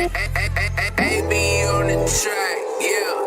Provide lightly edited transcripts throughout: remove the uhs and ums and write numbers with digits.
AB on the track, yeah.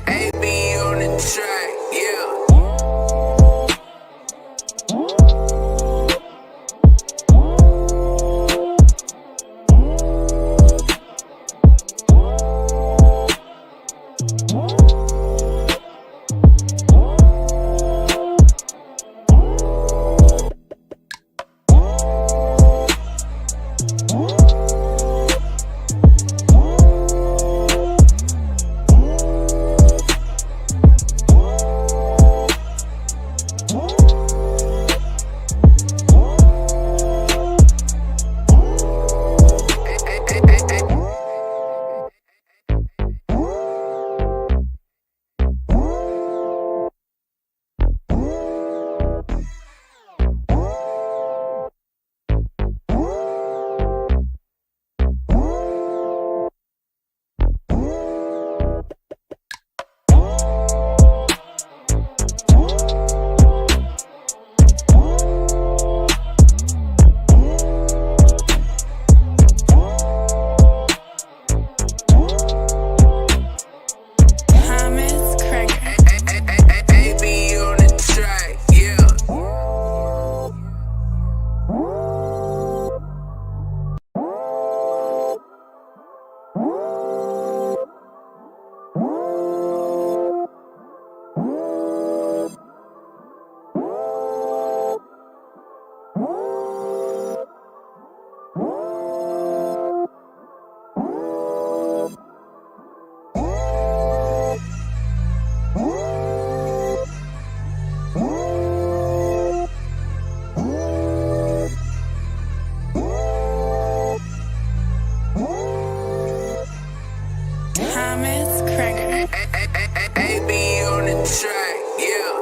AB on the track, yeah. AB on the track, yeah.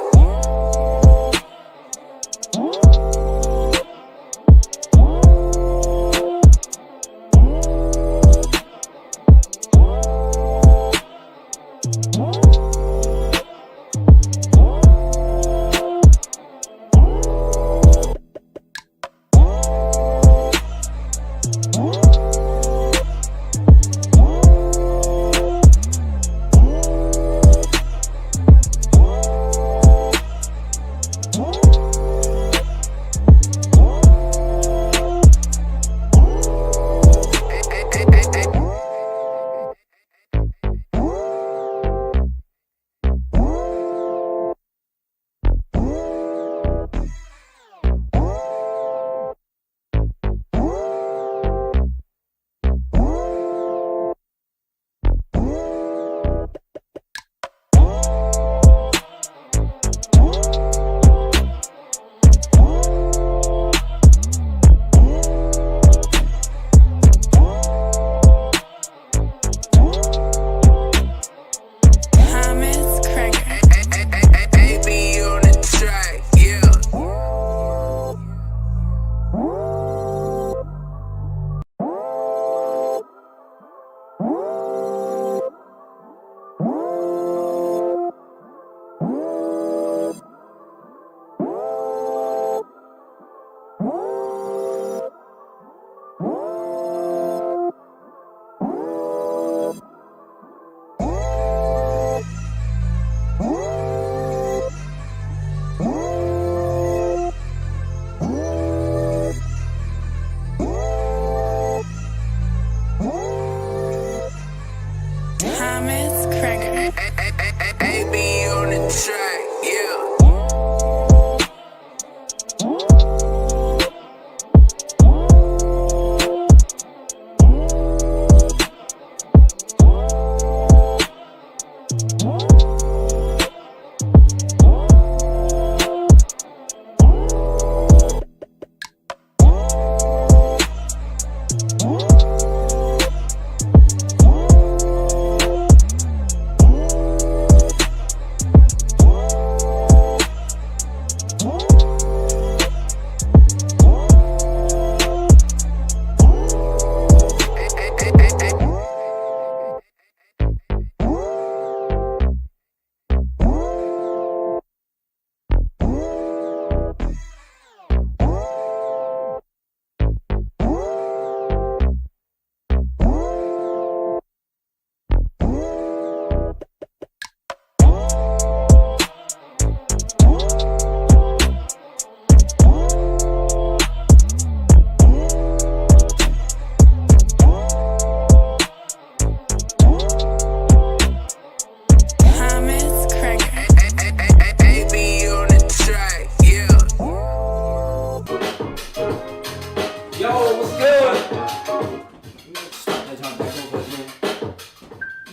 AB on the track, yeah.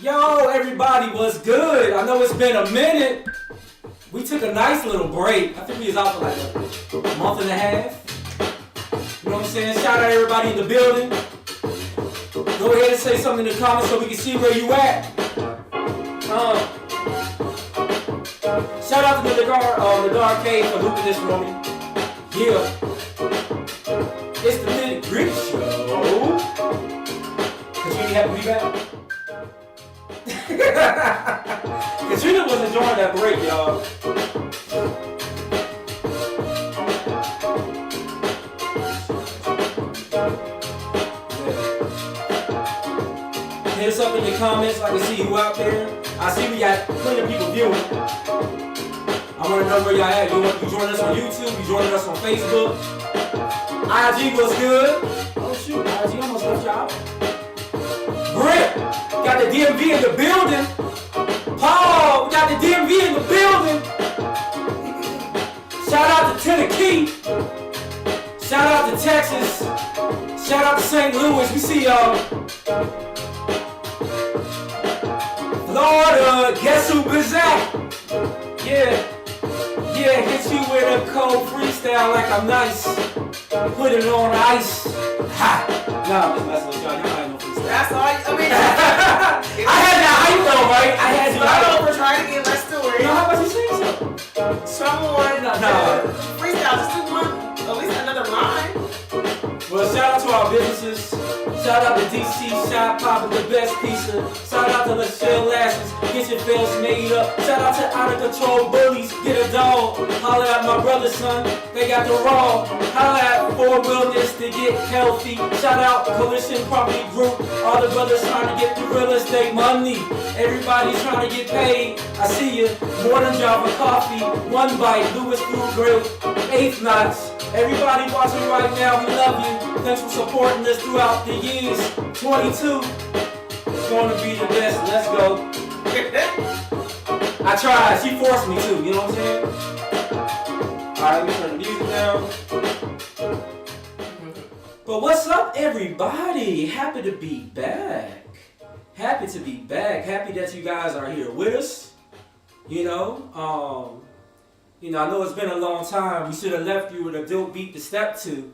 Yo, everybody, what's good? I know it's been a minute. We took a nice little break. I think we was out for like a month and a half. You know what I'm saying? Shout out everybody in the building. Go ahead and say something in the comments so we can see where you at. Shout out to the Arcade for looping this for me. Yeah. It's the Nitty Gritty Show. Katrina happy to be back? Katrina was enjoying that break, y'all. Hit us up in the comments so I can see you out there. I see we got plenty of people viewing. I want to know where y'all at. You joining us on YouTube? You joining us on Facebook? IG was good. Oh shoot, IG almost left y'all. Britt, got the DMV in the building. Paul, we got the DMV in the building. Shout out to Tennessee. Shout out to Texas. Shout out to St. Louis. We see y'all. Florida, guess who is at? Yeah, hit you with a cold freestyle like I'm nice. Put it on ice. Ha! Nah, I'm just messing with y'all. Y'all ain't no freestyle. That's all. I mean, I had that hype though, right? I had you. I know we're trying to get less to it. No, how about you sing something? Someone, No. freestyle, just do one, at least another line. Well, shout out to our businesses. Shout out to DC Shop, poppin' the best pizza. Shout out to Lachelle Lashes, get your face made up. Shout out to Out of Control Bullies, get a dog. Holla at my brother's son, they got the raw. Holla at 4 Wellness to get healthy. Shout out Coalition Property Group, all the brothers trying to get the real estate money. Everybody's trying to get paid. I see you. Morning Java Coffee, One Bite, Lewis Food Grill, 8th Knots. Everybody watching right now, we love you. Thanks for supporting us throughout the years. 22 is going to be the best. Let's go. I tried. She forced me to. You know what I'm saying? Alright, let me turn the music down. But what's up, everybody? Happy to be back. Happy to be back. Happy that you guys are here with us. You know, I know it's been a long time. We should have left you with a dope beat to step to.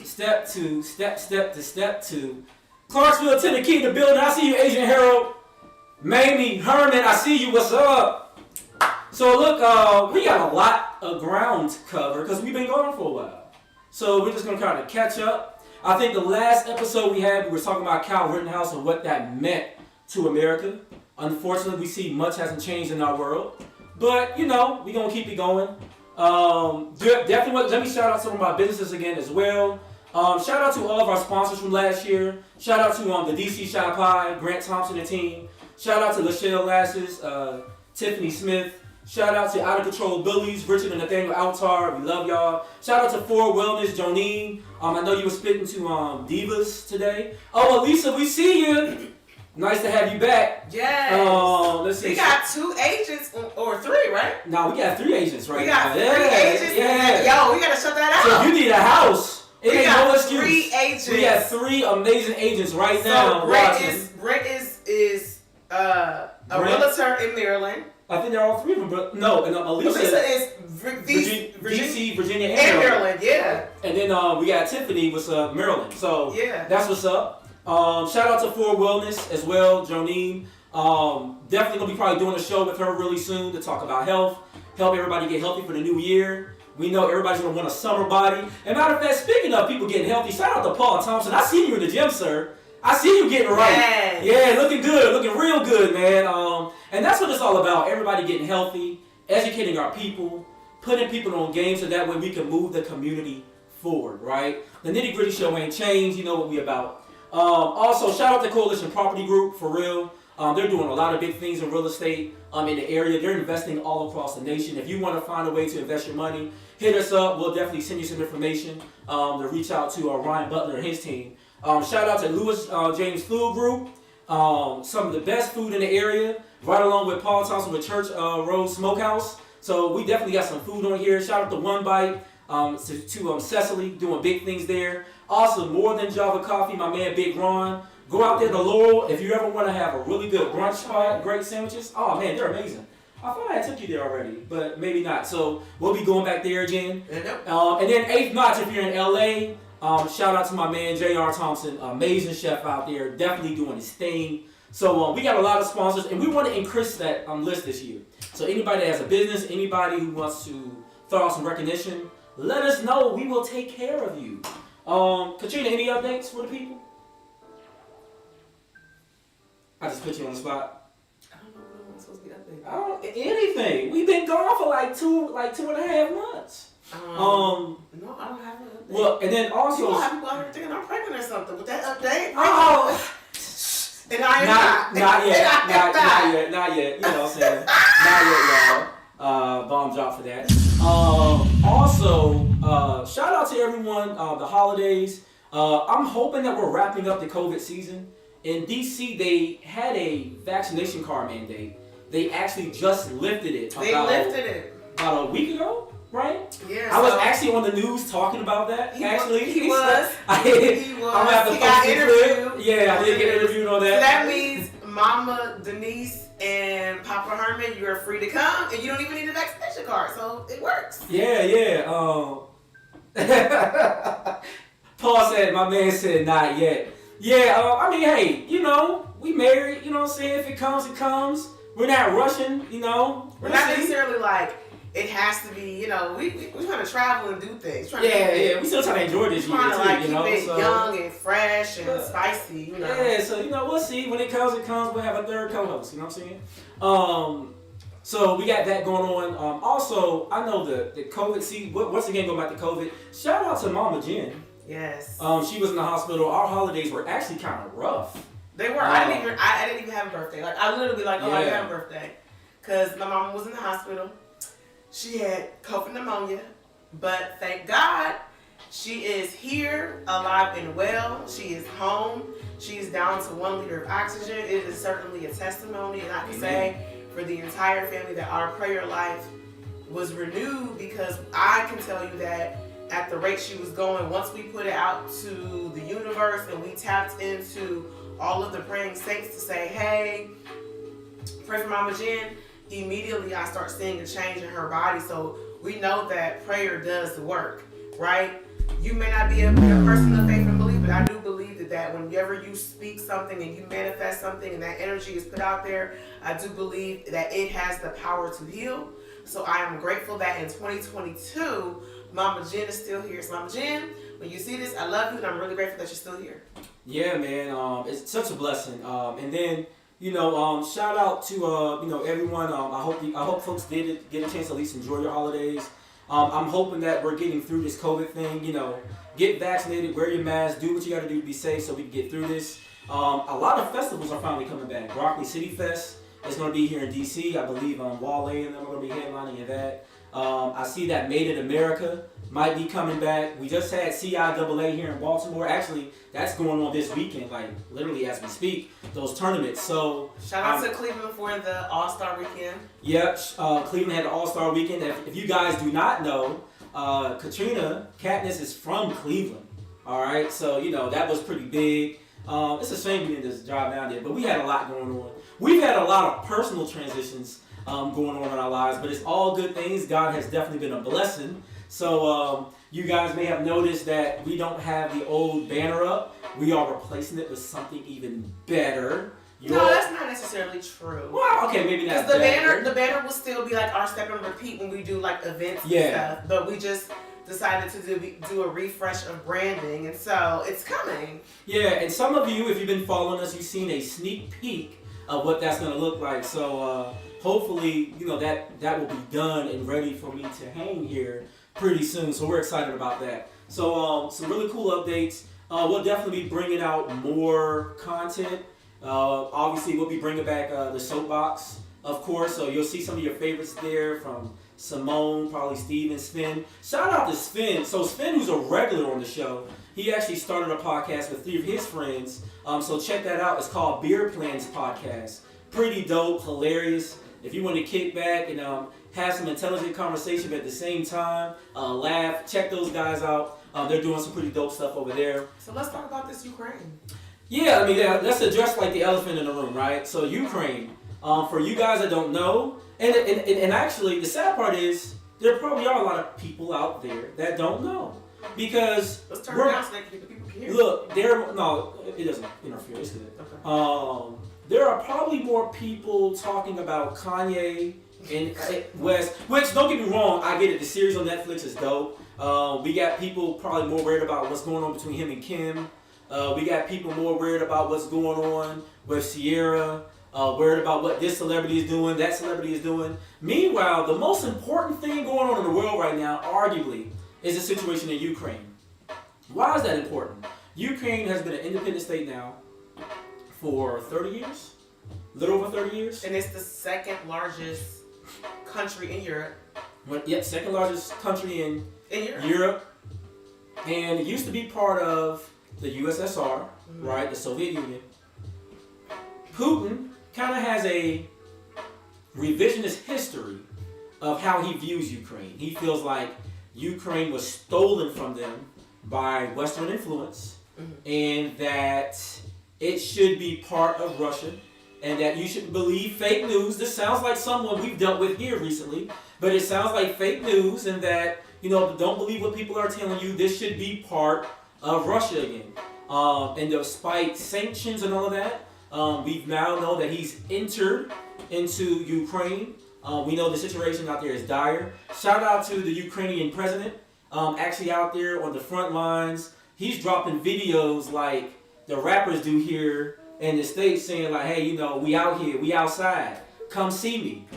Step to, step to step to. Clarksville, Tennessee, the building. I see you, Asian Harold. Mamie, Herman, I see you. What's up? So look, we got a lot of ground to cover because we've been going for a while. So we're just going to kind of catch up. I think the last episode we were talking about Cal Rittenhouse and what that meant to America. Unfortunately, we see much hasn't changed in our world. But, you know, we're going to keep it going. Definitely, let me shout out some of my businesses again as well. Shout out to all of our sponsors from last year. Shout out to the DC Shop Pie, Grant Thompson and team. Shout out to Lachelle Lasses, Tiffany Smith. Shout out to Out of Control Bullies, Richard and Nathaniel Altar. We love y'all. Shout out to 4 Wellness, Jonine. I know you were spitting to Divas today. Oh, Elisa, we see you. Nice to have you back. Yes. Let's see. We got 2 agents or 3, right? No, we got 3 agents right We now. got 3 agents. Yeah. Yo, we gotta shut that So out. if you need a house, it We ain't got no excuse. 3 agents. We got 3 amazing agents right So now. Brent is a realtor in Maryland. I think they're all 3 of them, but no, and Elisa is DC, Virginia, and Maryland. Yeah. And then we got Tiffany with Maryland. So Yeah. that's what's up. Shout out to Ford Wellness as well, Jonine. Definitely gonna be probably doing a show with her really soon to talk about health, help everybody get healthy for the new year. We know everybody's gonna want a summer body. And matter of fact, speaking of people getting healthy, shout out to Paul Thompson. I see you in the gym, sir. I see you getting right. Yes. Yeah, looking good, looking real good, man. And that's what it's all about. Everybody getting healthy, educating our people, putting people on game so that way we can move the community forward, right? The Nitty Gritty Show ain't changed. You know what we about. Also, shout out to Coalition Property Group, for real. They're doing a lot of big things in real estate in the area. They're investing all across the nation. If you want to find a way to invest your money, hit us up. We'll definitely send you some information to reach out to Ryan Butler and his team. Shout out to Lewis James Food Group. Some of the best food in the area, right along with Paul Thompson with Church Road Smokehouse. So we definitely got some food on here. Shout out to One Bite, to Cecily, doing big things there. Also, More Than Java Coffee, my man Big Ron. Go out there to Laurel if you ever want to have a really good brunch spot, great sandwiches. Oh man, they're amazing. I thought I took you there already, but maybe not. So we'll be going back there again. And then 8th Notch if you're in LA. Shout out to my man J.R. Thompson, amazing chef out there, definitely doing his thing. So we got a lot of sponsors, and we want to increase that list this year. So anybody that has a business, anybody who wants to throw out some recognition, let us know. We will take care of you. Katrina, any updates for the people? I just put you on the spot. I don't know what I'm supposed to be updated. Anything. We've been gone for like two and a half months. No, I don't have an update. Well, and then also, you don't have people out here thinking I'm pregnant or something with that update. Oh. And I am not yet. Not yet. You know what I'm saying? Not yet, y'all. Bomb drop for that. Also, shout out to everyone. The holidays. I'm hoping that we're wrapping up the COVID season. In DC, they had a vaccination card mandate. They actually just lifted it. About a week ago, right? Yeah. I was actually on the news talking about that. He was. I'm gonna have to he got interviewed. Yeah, I did get interviewed on that. So that means Mama Denise and Papa Herman, you're free to come, and you don't even need a vaccination card, so it works. Yeah. Paul said, my man said, not yet. Yeah, I mean, hey, you know, we married, you know what I'm saying? If it comes, it comes. We're not rushing, you know. We're not necessarily like, it has to be, you know, we trying to travel and do things. Yeah, we still trying to enjoy this year, too, like, you know. Keep it so, young and fresh and spicy, you know. Yeah, so, you know, we'll see. When it comes, it comes. We'll have a third co-host, you know what I'm saying? So we got that going on. Also, I know the COVID, once again, going back to COVID, shout out to Mama Jen. Yes. She was in the hospital. Our holidays were actually kind of rough. They were. I didn't even have a birthday. Like, I literally like, I didn't have a birthday. Because my mama was in the hospital. She had COVID pneumonia. But thank God, she is here, alive and well. She is home. She is down to 1 liter of oxygen. It is certainly a testimony. And I can say for the entire family that our prayer life was renewed, because I can tell you that at the rate she was going, once we put it out to the universe and we tapped into all of the praying saints to say, hey, pray for Mama Jen, immediately I start seeing a change in her body. So we know that prayer does the work, right? You may not be a person of faith and belief, but I do believe that whenever you speak something and you manifest something and that energy is put out there, I do believe that it has the power to heal. So I am grateful that in 2022, Mama Jen is still here. So Mama Jen, when you see this, I love you, and I'm really grateful that you're still here. Yeah, man, it's such a blessing. And then, you know, shout out to you know, everyone. I hope folks did get a chance to at least enjoy your holidays. I'm hoping that we're getting through this COVID thing. You know, get vaccinated, wear your mask, do what you got to do to be safe, so we can get through this. A lot of festivals are finally coming back. Broccoli City Fest is going to be here in DC. I believe Wale and them are going to be headlining at that. I see that Made in America might be coming back. We just had CIAA here in Baltimore. Actually, that's going on this weekend, like literally as we speak, those tournaments. So shout out to Cleveland for the All-Star weekend. Yep, Cleveland had the All-Star weekend. If you guys do not know, Katrina Katniss is from Cleveland. All right, so that was pretty big. It's a shame we didn't just drive down there, but we had a lot going on. We've had a lot of personal transitions going on in our lives, but it's all good things. God has definitely been a blessing. So you guys may have noticed that we don't have the old banner up. We are replacing it with something even better. No, that's not necessarily true. Well, okay, maybe not. Because the banner will still be like our step and repeat when we do like events and stuff. But we just decided to do a refresh of branding, and so it's coming. Yeah, and some of you, if you've been following us, you've seen a sneak peek of what that's going to look like. So hopefully, that will be done and ready for me to hang here pretty soon. So we're excited about that. So some really cool updates. We'll definitely be bringing out more content. Obviously, we'll be bringing back the soapbox, of course. So you'll see some of your favorites there from Simone, probably Steve and Sven. Shout out to Sven. So Sven, who's a regular on the show, he actually started a podcast with 3 of his friends. So check that out. It's called Beer Plans Podcast. Pretty dope, hilarious. If you want to kick back and have some intelligent conversation, but at the same time laugh, check those guys out. They're doing some pretty dope stuff over there. So let's talk about this Ukraine. Yeah, I mean, let's address like the elephant in the room, right? So Ukraine, for you guys that don't know, and actually the sad part is there probably are a lot of people out there that don't know. Because let's turn around so that people can hear. Look, it doesn't interfere, it's good. Okay. There are probably more people talking about Kanye and West, which don't get me wrong, I get it, the series on Netflix is dope. We got people probably more worried about what's going on between him and Kim. We got people more worried about what's going on with Sierra, worried about what this celebrity is doing, that celebrity is doing. Meanwhile, the most important thing going on in the world right now, arguably, is the situation in Ukraine. Why is that important? Ukraine has been an independent state now for 30 years? A little over 30 years? And it's the second largest country in Europe. Second largest country in Europe. And it used to be part of the USSR, right? The Soviet Union. Putin kind of has a revisionist history of how he views Ukraine. He feels like Ukraine was stolen from them by Western influence, and that it should be part of Russia, and that you shouldn't believe fake news. This sounds like someone we've dealt with here recently, but it sounds like fake news, and that, don't believe what people are telling you. This should be part of Russia again. And despite sanctions and all of that, we now know that he's entered into Ukraine. We know the situation out there is dire. Shout out to the Ukrainian president, actually out there on the front lines. He's dropping videos like the rappers do here in the States, saying like, hey, we out here, we outside, come see me.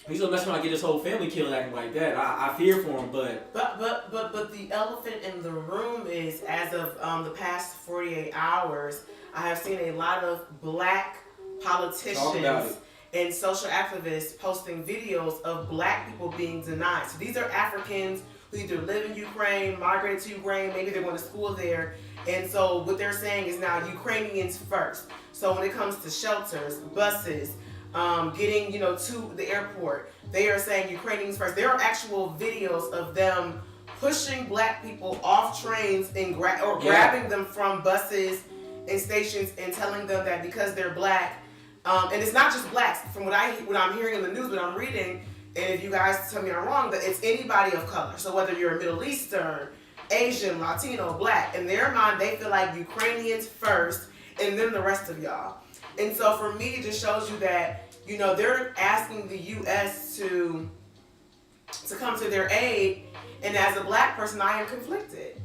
He's gonna mess around and get his whole family killed acting like that. I fear for him, but the elephant in the room is, as of the past 48 hours, I have seen a lot of black politicians and social activists posting videos of black people being denied. So these are Africans who either live in Ukraine, migrated to Ukraine, maybe they're going to school there. And so what they're saying is now Ukrainians first. So when it comes to shelters, buses, getting to the airport, they are saying Ukrainians first. There are actual videos of them pushing black people off trains and grabbing them from buses and stations and telling them that because they're black, and it's not just blacks, from what I'm hearing in the news, what I'm reading, and if you guys tell me I'm wrong, that it's anybody of color. So whether you're Middle Eastern, Asian, Latino, black, in their mind they feel like Ukrainians first and then the rest of y'all. And so for me, it just shows you that, they're asking the U.S. to come to their aid, and as a black person, I am conflicted.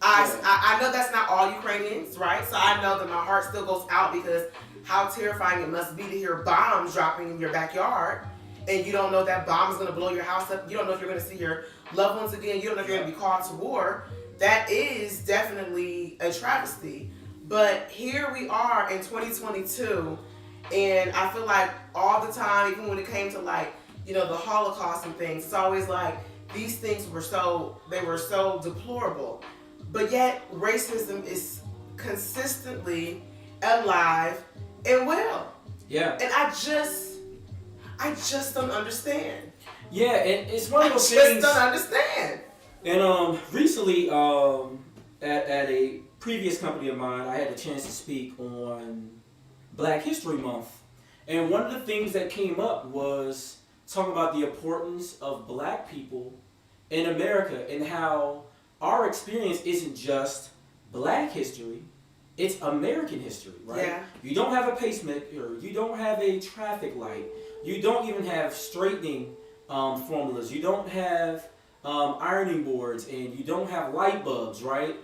I know that's not all Ukrainians, right? So I know that my heart still goes out, because how terrifying it must be to hear bombs dropping in your backyard, and you don't know that bomb is going to blow your house up. You don't know if you're going to see your loved ones again. You don't know if you're going to be called to war. That is definitely a travesty. But here we are in 2022, and I feel like all the time, even when it came to the Holocaust and things. It's always like these things were so deplorable, but yet racism is consistently alive and well. Yeah. And I just don't understand. Yeah, and it's one of those things. I just don't understand. And recently, at a previous company of mine, I had the chance to speak on Black History Month. And one of the things that came up was talking about the importance of Black people in America and how our experience isn't just Black history, it's American history, right? Yeah. You don't have a pacemaker, you don't have a traffic light, you don't even have straightening formulas, you don't have ironing boards, and you don't have light bulbs, right?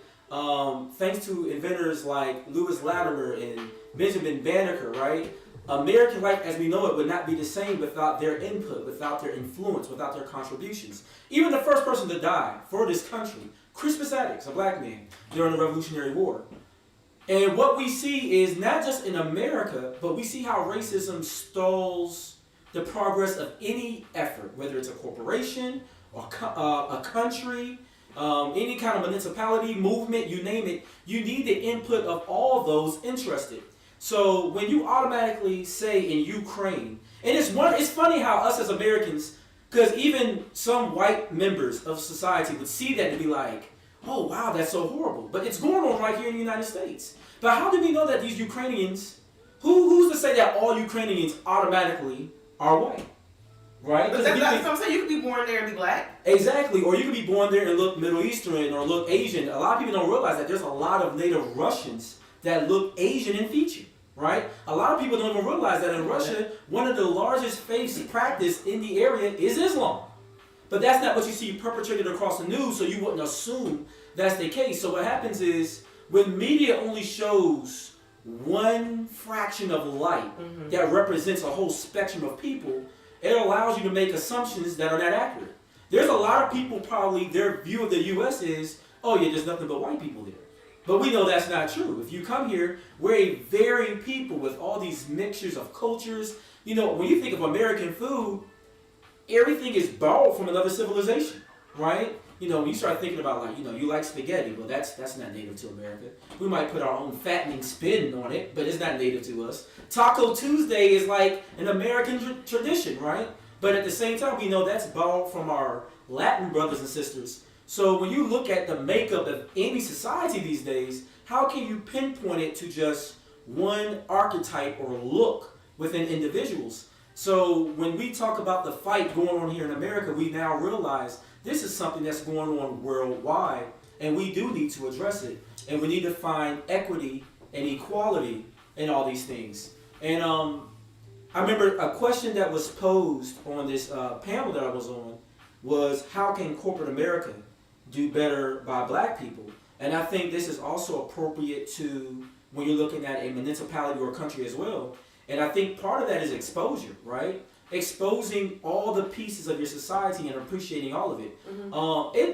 Thanks to inventors like Lewis Latimer and Benjamin Banneker, right? American life as we know it would not be the same without their input, without their influence, without their contributions. Even the first person to die for this country, Crispus Attucks, a Black man, during the Revolutionary War. And what we see is not just in America, but we see how racism stalls the progress of any effort, whether it's a corporation or a country, any kind of municipality, movement, you name it. You need the input of all those interested. So when you automatically say in Ukraine, and it's funny how us as Americans, because even some white members of society would see that and be like, oh wow, that's so horrible. But it's going on right here in the United States. But how do we know that these Ukrainians, who's to say that all Ukrainians automatically are white? Right? But that's what I'm saying. You could be born there and be Black. Exactly. Or you could be born there and look Middle Eastern or look Asian. A lot of people don't realize that there's a lot of native Russians that look Asian in feature. Right? A lot of people don't even realize that in Russia, one of the largest faiths practiced in the area is Islam. But that's not what you see perpetrated across the news, so you wouldn't assume that's the case. So what happens is, when media only shows one fraction of light that represents a whole spectrum of people, it allows you to make assumptions that are not accurate. There's a lot of people probably, their view of the U.S. is, oh yeah, there's nothing but white people there. But we know that's not true. If you come here, we're a varied people with all these mixtures of cultures. You know, when you think of American food, everything is borrowed from another civilization, right? You know, when you start thinking about like, you like spaghetti, well that's not native to America. We might put our own fattening spin on it, but it's not native to us. Taco Tuesday is like an American tradition, right? But at the same time, we know that's borrowed from our Latin brothers and sisters. So when you look at the makeup of any society these days, how can you pinpoint it to just one archetype or look within individuals? So when we talk about the fight going on here in America, we now realize this is something that's going on worldwide, and we do need to address it. And we need to find equity and equality in all these things. And I remember a question that was posed on this panel that I was on was, how can corporate America do better by Black people? And I think this is also appropriate to when you're looking at a municipality or a country as well. And I think part of that is exposure, right? Exposing all the pieces of your society and appreciating all of it.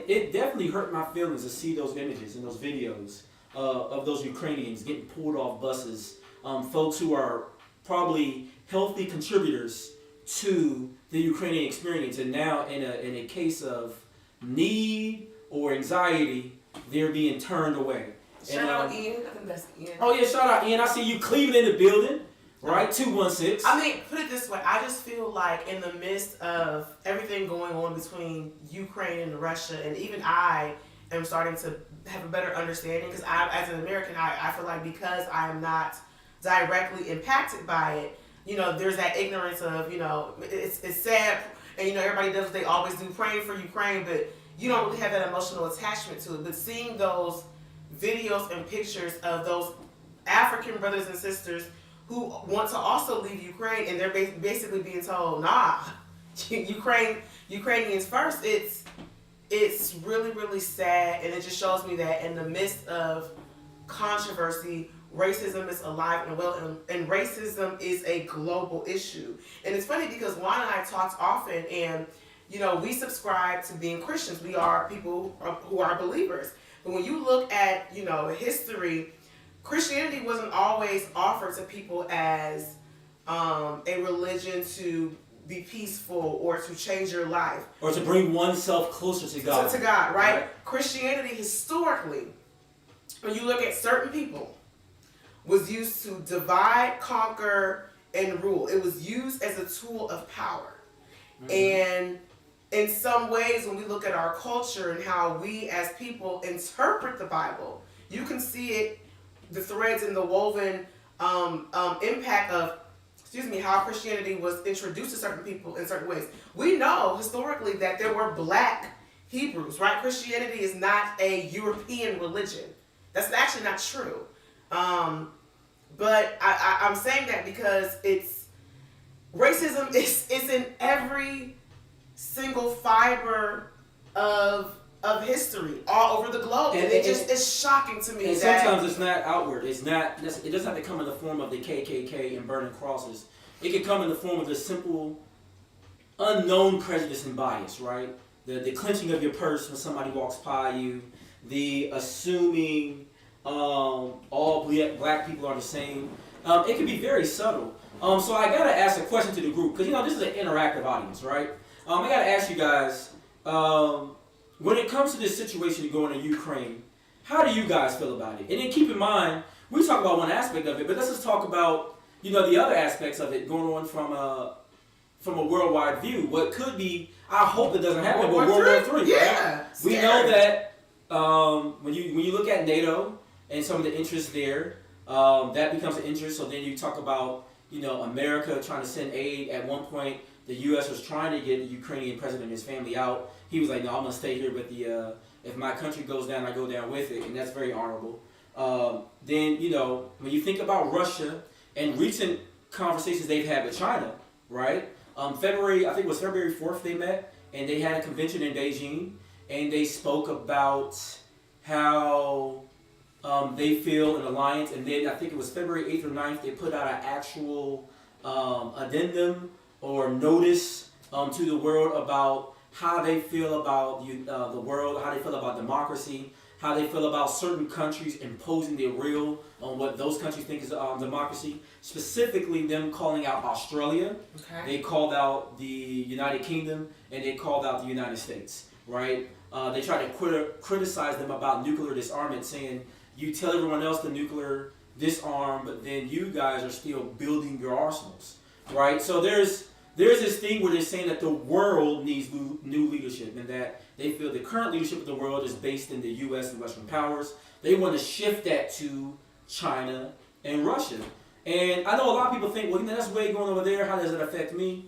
It definitely hurt my feelings to see those images and those videos of those Ukrainians getting pulled off buses. Folks who are probably healthy contributors to the Ukrainian experience, and now in a case of need or anxiety, they're being turned away. Shout out Ian. I think that's Ian. Oh yeah, shout out Ian. I see you Cleveland in the building. Right, 216. I mean, put it this way. I just feel like in the midst of everything going on between Ukraine and Russia, and even I am starting to have a better understanding, because as an American, I feel like because I am not directly impacted by it, there's that ignorance of, it's sad, and everybody does what they always do, praying for Ukraine, but you don't really have that emotional attachment to it. But seeing those videos and pictures of those African brothers and sisters who want to also leave Ukraine, and they're basically being told, nah, Ukrainians first. It's really, really sad, and it just shows me that in the midst of controversy, racism is alive and well, and racism is a global issue. And it's funny because Juan and I talked often, and we subscribe to being Christians. We are people who are believers. But when you look at history, Christianity wasn't always offered to people as a religion to be peaceful or to change your life. Or to bring oneself closer to God. To God, right? Christianity historically, when you look at certain people, was used to divide, conquer, and rule. It was used as a tool of power. And in some ways, when we look at our culture and how we as people interpret the Bible, you can see it, the threads in the woven impact of, how Christianity was introduced to certain people in certain ways. We know historically that there were black Hebrews, right? Christianity is not a European religion. That's actually not true. But I'm saying that because racism is in every single fiber of history all over the globe. And it's shocking to me. And sometimes it's not outward. It doesn't have to come in the form of the KKK and burning crosses. It can come in the form of the simple, unknown prejudice and bias, right? The clenching of your purse when somebody walks by you, the assuming all black people are the same. It can be very subtle. So I gotta ask a question to the group, because this is an interactive audience, right? I gotta ask you guys, when it comes to this situation going in Ukraine, how do you guys feel about it? And then keep in mind, we talk about one aspect of it, but let's just talk about the other aspects of it going on from a worldwide view. What could be, I hope it doesn't happen, but World War III, yeah, right? We know that when you look at NATO and some of the interests there, that becomes an interest. So then you talk about America trying to send aid. At one point, the U.S. was trying to get the Ukrainian president and his family out. He was like, no, I'm gonna stay here. But if my country goes down, I go down with it, and that's very honorable. Then when you think about Russia and recent conversations they've had with China, right? February 4th they met, and they had a convention in Beijing, and they spoke about how they feel an alliance, and then I think it was February 8th or 9th, they put out an actual addendum or notice to the world about how they feel about the world, how they feel about democracy, how they feel about certain countries imposing their will on what those countries think is democracy. Specifically, them calling out Australia. Okay. They called out the United Kingdom, and they called out the United States, right? They tried to criticize them about nuclear disarmament, saying, you tell everyone else the nuclear disarm, but then you guys are still building your arsenals, right? So there's this thing where they're saying that the world needs new leadership, and that they feel the current leadership of the world is based in the U.S. and Western powers. They want to shift that to China and Russia. And I know a lot of people think, well, that's way going over there. How does it affect me?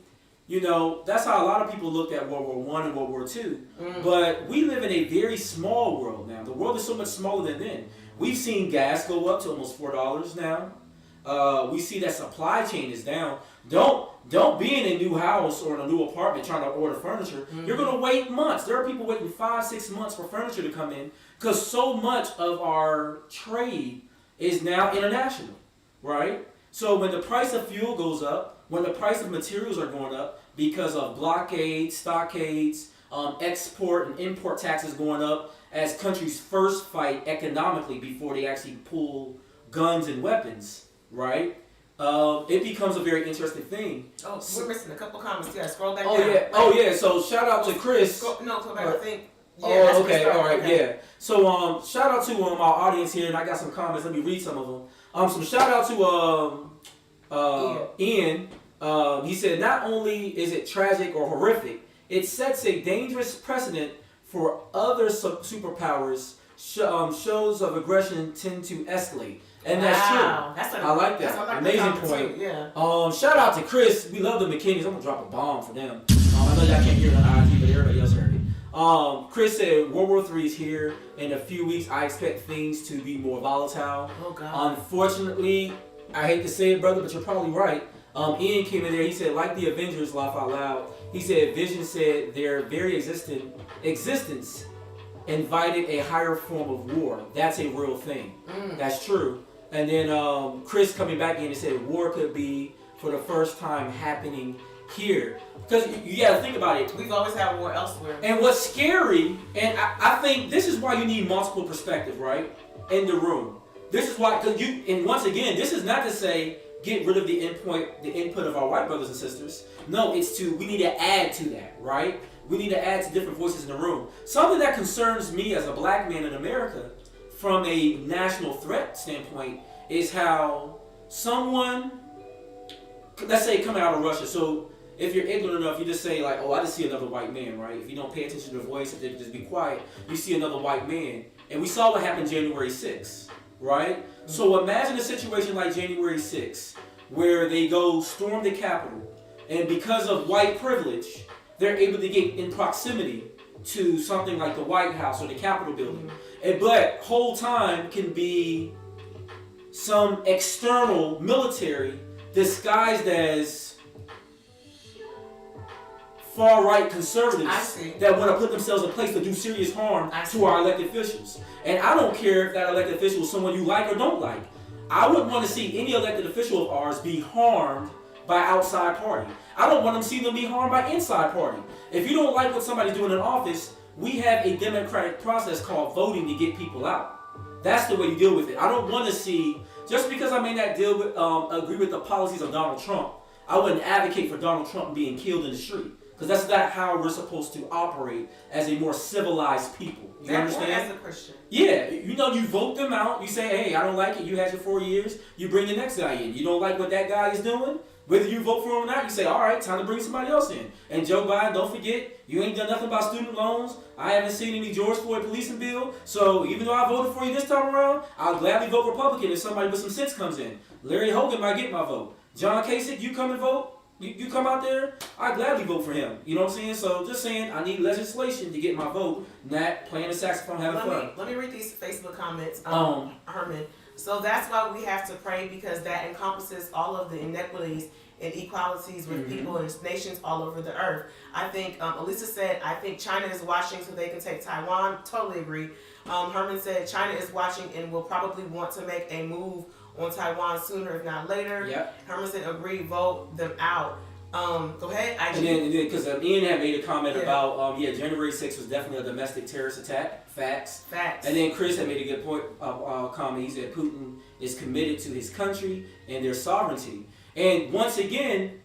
That's how a lot of people looked at World War I and World War II. But we live in a very small world now. The world is so much smaller than then. We've seen gas go up to almost $4 now. We see that supply chain is down. Don't be in a new house or in a new apartment trying to order furniture. You're going to wait months. There are people waiting 5-6 months for furniture to come in because so much of our trade is now international, right? So when the price of fuel goes up, when the price of materials are going up because of blockades, stockades, export and import taxes going up as countries first fight economically before they actually pull guns and weapons, right? It becomes a very interesting thing. Oh, we're missing a couple comments. Yeah, scroll back down. Yeah. Oh yeah. So shout out to Chris. Go back. I think. Yeah, okay. All right. Okay. Yeah. So shout out to our audience here, and I got some comments. Let me read some of them. Some shout out to Ian. He said, not only is it tragic or horrific, it sets a dangerous precedent for other superpowers. Shows of aggression tend to escalate. And that's true. I like that. Amazing point. Yeah. Shout out to Chris. We love the McKinneys. I'm gonna drop a bomb for them. I know y'all can't hear it on IT, but everybody else heard it. Chris said World War III is here in a few weeks. I expect things to be more volatile. Oh God. Unfortunately, I hate to say it, brother, but you're probably right. Ian came in there. He said, like the Avengers, laugh out loud. He said, Vision said their very existence invited a higher form of war. That's a real thing. That's true. And then Chris coming back in and said war could be for the first time happening here. Because you got to think about it. We've always had war elsewhere. And what's scary, and I think this is why you need multiple perspectives, right? In the room. This is why, and once again, this is not to say get rid of the input of our white brothers and sisters. No, we need to add to that, right? We need to add to different voices in the room. Something that concerns me as a black man in America from a national threat standpoint is how someone, let's say coming out of Russia, so if you're ignorant enough, you just say like, oh, I just see another white man, right? If you don't pay attention to the voice, if they just be quiet, you see another white man. And we saw what happened January 6th, right? So imagine a situation like January 6th, where they go storm the Capitol, and because of white privilege, they're able to get in proximity to something like the White House or the Capitol building. But whole time can be some external military disguised as far-right conservatives that want to put themselves in place to do serious harm to our elected officials. And I don't care if that elected official is someone you like or don't like. I wouldn't want to see any elected official of ours be harmed by outside party. I don't want to see them be harmed by inside party. If you don't like what somebody's doing in office, we have a democratic process called voting to get people out. That's the way you deal with it. I don't want to see, just because I may not agree with the policies of Donald Trump, I wouldn't advocate for Donald Trump being killed in the street. Because that's not how we're supposed to operate as a more civilized people. You understand? As a Christian. Yeah, you vote them out. You say, hey, I don't like it. You had your 4 years. You bring the next guy in. You don't like what that guy is doing? Whether you vote for him or not, you say, all right, time to bring somebody else in. And Joe Biden, don't forget, you ain't done nothing about student loans. I haven't seen any George Floyd policing bill. So even though I voted for you this time around, I'll gladly vote Republican if somebody with some sense comes in. Larry Hogan might get my vote. John Kasich, you come and vote. You come out there, I gladly vote for him. You know what I'm saying? So just saying, I need legislation to get my vote, not playing the saxophone, having fun. Let me read these Facebook comments, Herman. So that's why we have to pray, because that encompasses all of the inequities and equalities with people and nations all over the earth. I think Elisa said, I think China is watching so they can take Taiwan. Totally agree. Herman said China is watching and will probably want to make a move on Taiwan sooner if not later. Yep. Herman said, agree, vote them out. Go ahead. And then because Ian had made a comment about January 6th was definitely a domestic terrorist attack. Facts. And then Chris had made a good point comment. He said Putin is committed to his country and their sovereignty. And once again,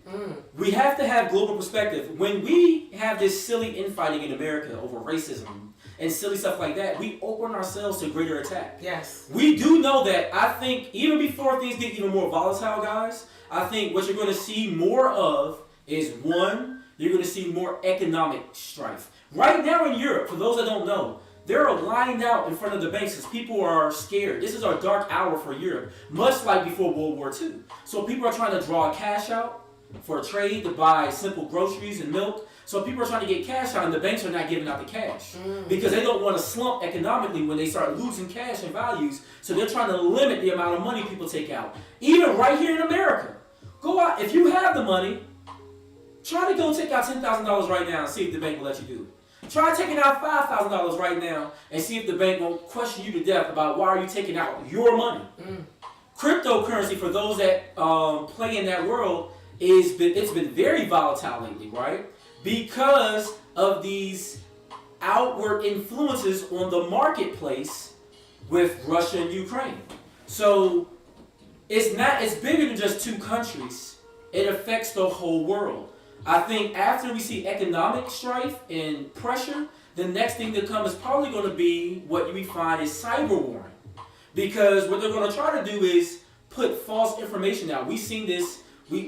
we have to have global perspective. When we have this silly infighting in America over racism and silly stuff like that, we open ourselves to greater attack. Yes. We do know that. I think even before things get even more volatile, guys, I think what you're going to see more of is, one, you're going to see more economic strife. Right now in Europe, for those that don't know, they're lined out in front of the banks because people are scared. This is our dark hour for Europe, much like before World War II. So people are trying to draw cash out for a trade to buy simple groceries and milk. So people are trying to get cash out, and the banks are not giving out the cash because they don't want to slump economically when they start losing cash and values. So they're trying to limit the amount of money people take out. Even right here in America, go out, if you have the money, try to go take out $10,000 right now and see if the bank will let you do it. Try taking out $5,000 right now and see if the bank won't question you to death about why are you taking out your money. Cryptocurrency, for those that play in that world, it's been very volatile lately, right? Because of these outward influences on the marketplace with Russia and Ukraine. So it's bigger than just two countries. It affects the whole world. I think after we see economic strife and pressure, the next thing to come is probably going to be what we find is cyber warring. Because what they're going to try to do is put false information out. We've seen this.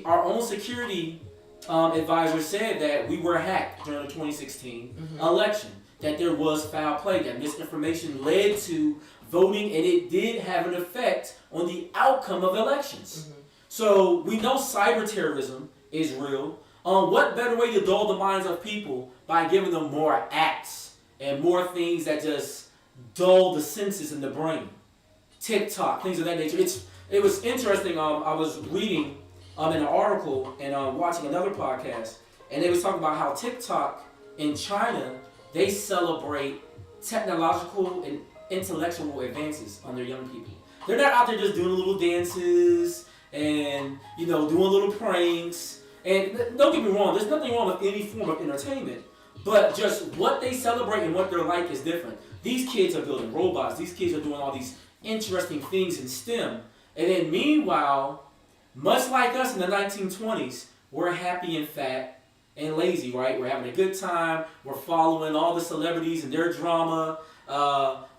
Our own security advisor said that we were hacked during the 2016 election, that there was foul play, that misinformation led to voting, and it did have an effect on the outcome of elections. So we know cyber terrorism is real. What better way to dull the minds of people by giving them more apps and more things that just dull the senses in the brain? TikTok, things of that nature. It was interesting. I was reading in an article and watching another podcast, and they was talking about how TikTok in China, they celebrate technological and intellectual advances on their young people. They're not out there just doing little dances and doing little pranks. And don't get me wrong, there's nothing wrong with any form of entertainment, but just what they celebrate and what they're like is different. These kids are building robots. These kids are doing all these interesting things in STEM. And then meanwhile, Much like us in the 1920s, we're happy and fat and lazy, right? We're having a good time. We're following all the celebrities and their drama.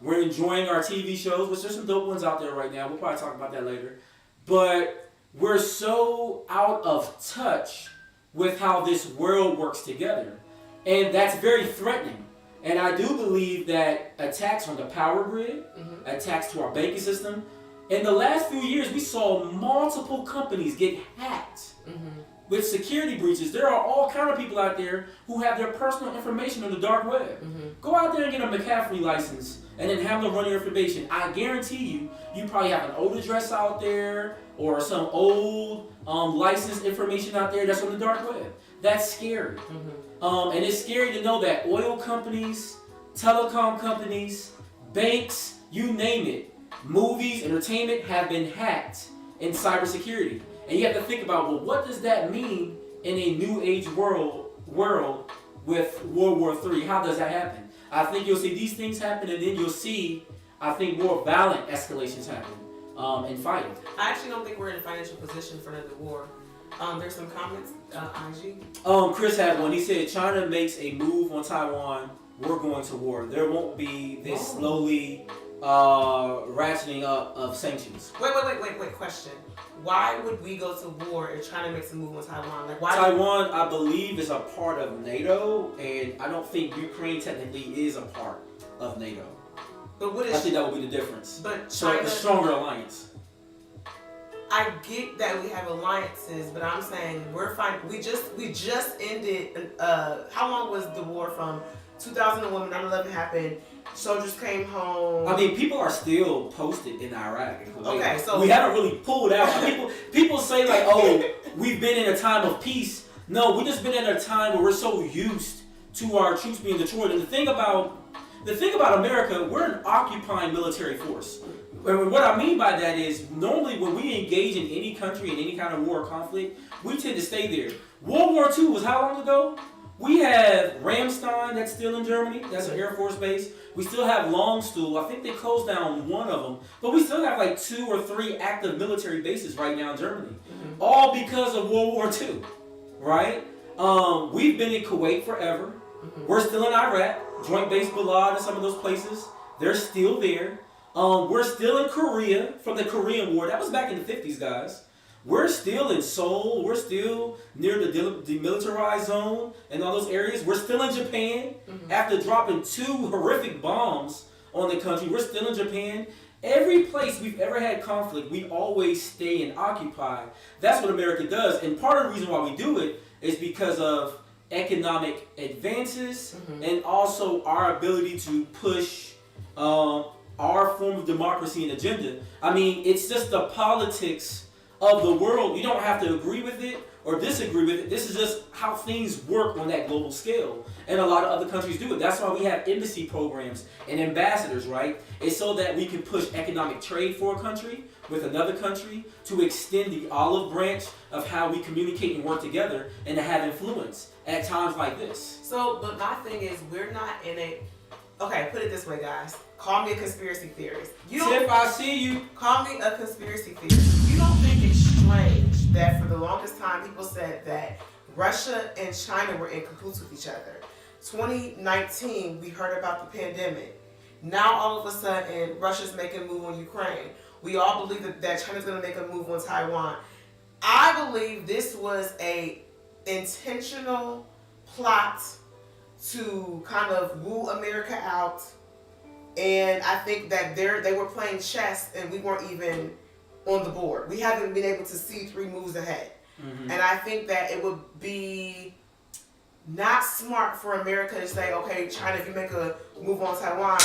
We're enjoying our TV shows, which there's some dope ones out there right now. We'll probably talk about that later. But we're so out of touch with how this world works together. And that's very threatening. And I do believe that attacks on the power grid, attacks to our banking system, in the last few years we saw multiple companies get hacked with security breaches. There are all kind of people out there who have their personal information on the dark web. Go out there and get a McCaffrey license and then have them run your information. I guarantee you probably have an old address out there or some old license information out there that's on the dark web. That's scary. And it's scary to know that oil companies, telecom companies, banks, you name it, movies, entertainment have been hacked in cybersecurity. And you have to think about, well, what does that mean in a new age world with World War III? How does that happen? I think you'll see these things happen, and then you'll see, I think, more violent escalations happen in fighting. I actually don't think we're in a financial position for another war. There's some comments, IG. Chris had one. He said, China makes a move on Taiwan, we're going to war. There won't be this slowly ratcheting up of sanctions. Wait. Question. Why would we go to war if China makes a move on Taiwan? Like, why? Taiwan, I believe, is a part of NATO, and I don't think Ukraine technically is a part of NATO. But what is? I think that would be the difference. But so China, a stronger alliance. I get that we have alliances, but I'm saying we're fine. We just ended. How long was the war from 2001 when 9/11 happened? Soldiers came home. I mean, people are still posted in Iraq. Okay, so we haven't really pulled out. People say like, oh, we've been in a time of peace. No, we've just been in a time where we're so used to our troops being deployed. And the thing about America, we're an occupying military force. And what I mean by that is, normally when we engage in any country in any kind of war or conflict, we tend to stay there. World War II was how long ago? We have Ramstein, that's still in Germany. That's an Air Force base. We still have Longstool. I think they closed down one of them. But we still have like 2 or 3 active military bases right now in Germany. All because of World War II, right? We've been in Kuwait forever. We're still in Iraq. Joint Base Balad and some of those places. They're still there. We're still in Korea from the Korean War. That was back in the 50s, guys. We're still in Seoul. We're still near the demilitarized zone and all those areas. We're still in Japan. After dropping 2 horrific bombs on the country, we're still in Japan. Every place we've ever had conflict, we always stay and occupy. That's what America does. And part of the reason why we do it is because of economic advances and also our ability to push our form of democracy and agenda. I mean, it's just the politics of the world. You don't have to agree with it or disagree with it. This is just how things work on that global scale. And a lot of other countries do it. That's why we have embassy programs and ambassadors, right? It's so that we can push economic trade for a country with another country to extend the olive branch of how we communicate and work together and to have influence at times like this. So, but my thing is, we're not in a... Okay, put it this way, guys. Call me a conspiracy theorist. Tiff, I see you. Call me a conspiracy theorist. You don't think it's strange that for the longest time people said that Russia and China were in cahoots with each other? 2019, we heard about the pandemic. Now all of a sudden, Russia's making a move on Ukraine. We all believe that China's going to make a move on Taiwan. I believe this was a intentional plot to kind of rule America out. And I think that they were playing chess and we weren't even on the board. We haven't been able to see 3 moves ahead. And I think that it would be not smart for America to say, okay, China, if you make a move on Taiwan,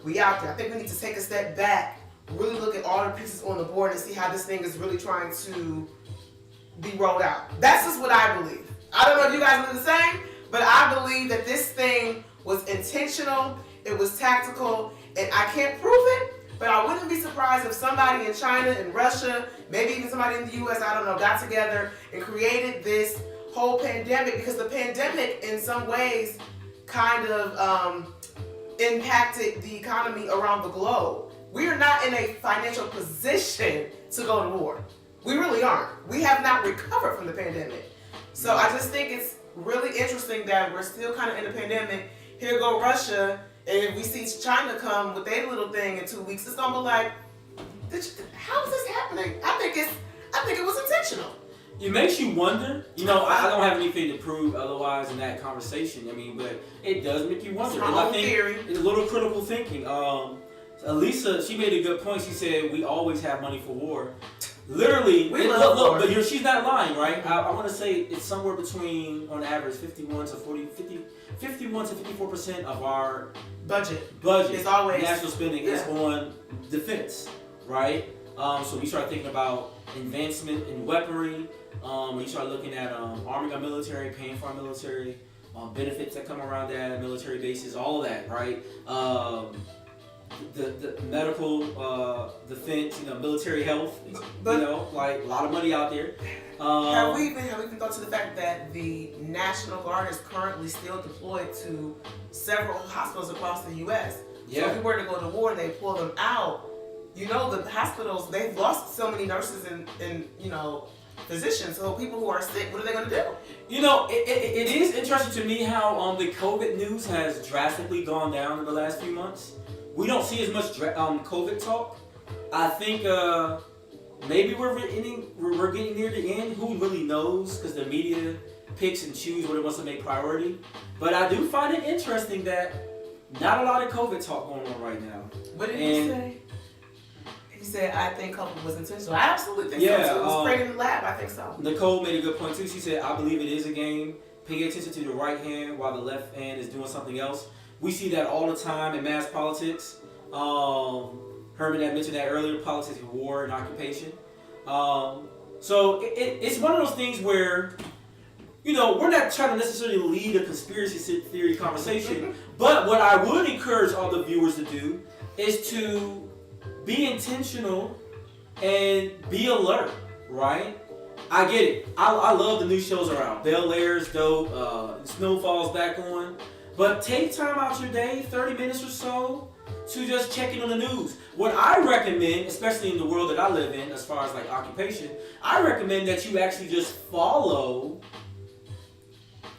we out there. I think we need to take a step back, really look at all the pieces on the board and see how this thing is really trying to be rolled out. That's just what I believe. I don't know if you guys believe the same, but I believe that this thing was intentional, it was tactical, and I can't prove it, but I wouldn't be surprised if somebody in China and Russia, maybe even somebody in the US, I don't know, got together and created this whole pandemic, because the pandemic in some ways kind of impacted the economy around the globe. We are not in a financial position to go to war. We really aren't. We have not recovered from the pandemic. So I just think it's really interesting that we're still kind of in the pandemic. Here go Russia, and if we see China come with their little thing in 2 weeks, it's gonna be like, how is this happening? I think it was intentional. It makes you wonder. You know, I don't have anything to prove otherwise in that conversation. I mean, but it does make you wonder. It's and my I own think theory. it's a little critical thinking. Elisa, she made a good point. She said we always have money for war. Literally, look, she's not lying, right? I want to say it's somewhere between, on average, 51 to 54% of our budget is always national spending is on defense, right? So we start thinking about advancement in weaponry. We start looking at arming our military, paying for our military, benefits that come around that, military bases, all of that, right? The medical defense, military health, like a lot of money out there. Have we even thought to the fact that the National Guard is currently still deployed to several hospitals across the U.S.? Yeah. So if we were to go to war and they pull them out, the hospitals, they've lost so many nurses and physicians. So people who are sick, what are they going to do? It is interesting to me how the COVID news has drastically gone down in the last few months. We don't see as much COVID talk. I think maybe we're getting near the end. Who really knows? Because the media picks and chooses what it wants to make priority. But I do find it interesting that not a lot of COVID talk going on right now. What did he say? He said, I think COVID was intentional. I absolutely think so. It was sprayed in the lab. I think so. Nicole made a good point too. She said, I believe it is a game. Pay attention to the right hand while the left hand is doing something else. We see that all the time in mass politics. Herman had mentioned that earlier, politics of war and occupation. So it's one of those things where, we're not trying to necessarily lead a conspiracy theory conversation, but what I would encourage all the viewers to do is to be intentional and be alert, right? I get it. I love the new shows around. Bel Air's dope. Snowfall's back on. But take time out your day, 30 minutes or so, to just check in on the news. What I recommend, especially in the world that I live in, as far as like occupation, I recommend that you actually just follow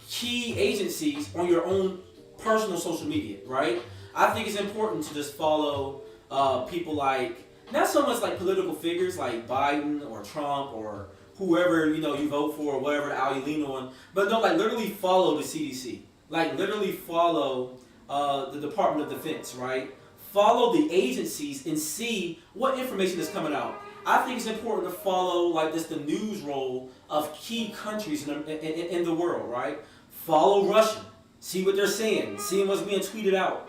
key agencies on your own personal social media, right? I think it's important to just follow people like, not so much like political figures like Biden or Trump or whoever you vote for or whatever you lean on, but no, like literally follow the CDC. Like literally follow the Department of Defense, right? Follow the agencies and see what information is coming out. I think it's important to follow like the news roll of key countries in the world, right? Follow Russia, see what they're saying, see what's being tweeted out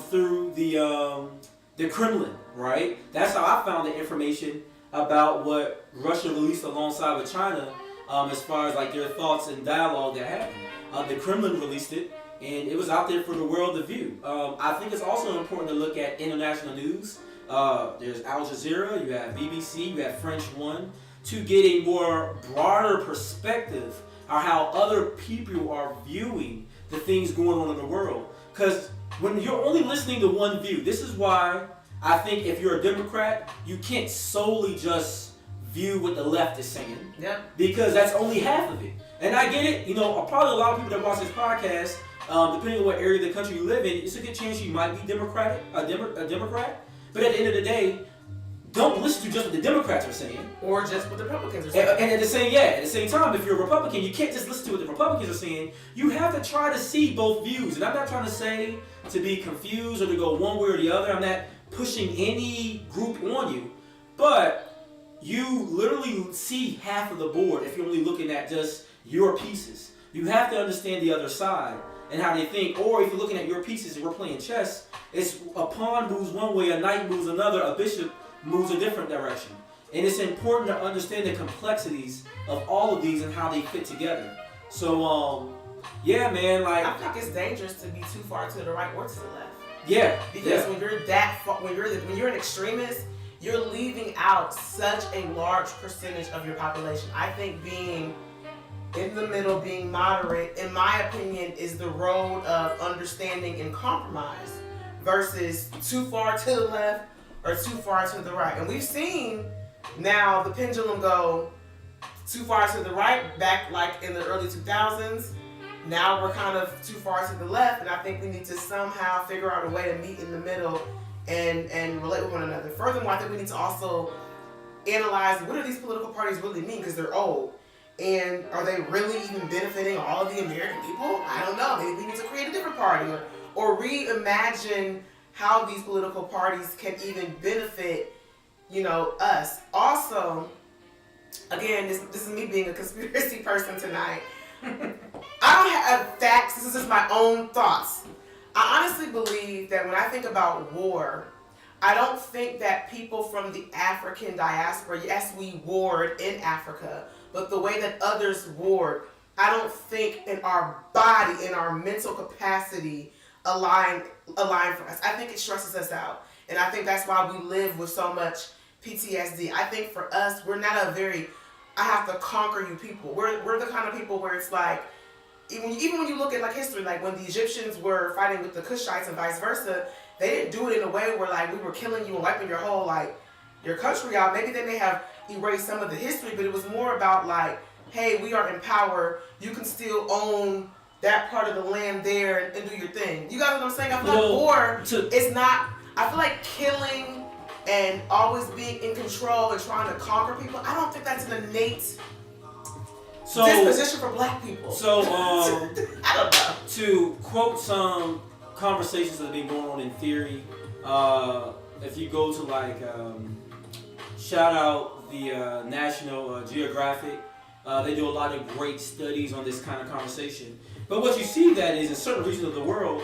through the Kremlin, right? That's how I found the information about what Russia released alongside with China as far as like their thoughts and dialogue that happened. The Kremlin released it, and it was out there for the world to view. I think it's also important to look at international news. There's Al Jazeera, you have BBC, you have French One, to get a more broader perspective on how other people are viewing the things going on in the world. Because when you're only listening to one view, this is why I think if you're a Democrat, you can't solely just view what the left is saying. Yeah. Because that's only half of it. And I get it, probably a lot of people that watch this podcast, depending on what area of the country you live in, it's a good chance you might be a Democrat. But at the end of the day, don't listen to just what the Democrats are saying. Or just what the Republicans are saying. And at the same time, if you're a Republican, you can't just listen to what the Republicans are saying. You have to try to see both views. And I'm not trying to say to be confused or to go one way or the other. I'm not pushing any group on you. But you literally see half of the board if you're only looking at just your pieces. You have to understand the other side and how they think. Or if you're looking at your pieces and we're playing chess, it's a pawn moves one way, a knight moves another, a bishop moves a different direction. And it's important to understand the complexities of all of these and how they fit together. So, yeah, man, like I think it's dangerous to be too far to the right or to the left. Yeah. Because when you're that far, when you're an extremist, you're leaving out such a large percentage of your population. I think being in the middle, being moderate, in my opinion, is the road of understanding and compromise versus too far to the left or too far to the right. And we've seen Now the pendulum go too far to the right, back like in the early 2000s. Now we're kind of too far to the left, and I think we need to somehow figure out a way to meet in the middle and relate with one another. Furthermore, I think we need to also analyze what do these political parties really mean, because they're old. And are they really even benefiting all of the American people? I don't know. Maybe we need to create a different party or reimagine how these political parties can even benefit, us. Also, again, this is me being a conspiracy person tonight. I don't have facts. This is just my own thoughts. I honestly believe that when I think about war, I don't think that people from the African diaspora, yes, we warred in Africa, but the way that others warred, I don't think in our body, in our mental capacity, align for us. I think it stresses us out. And I think that's why we live with so much PTSD. I think for us, we're not a very, I have to conquer you people. We're the kind of people where it's like, even when you look at like history, like when the Egyptians were fighting with the Cushites and vice versa, they didn't do it in a way where like we were killing you and wiping your whole like your country out. Maybe they may have erased some of the history, but it was more about like, hey, we are in power. You can still own that part of the land there and do your thing. You got what I'm saying? I feel like war is not, I feel like killing and always being in control and trying to conquer people, I don't think that's an innate disposition for black people. So, I don't know. To quote some conversations that have been going on in theory, if you go to like, shout out the National Geographic, they do a lot of great studies on this kind of conversation. But what you see that is in certain regions of the world,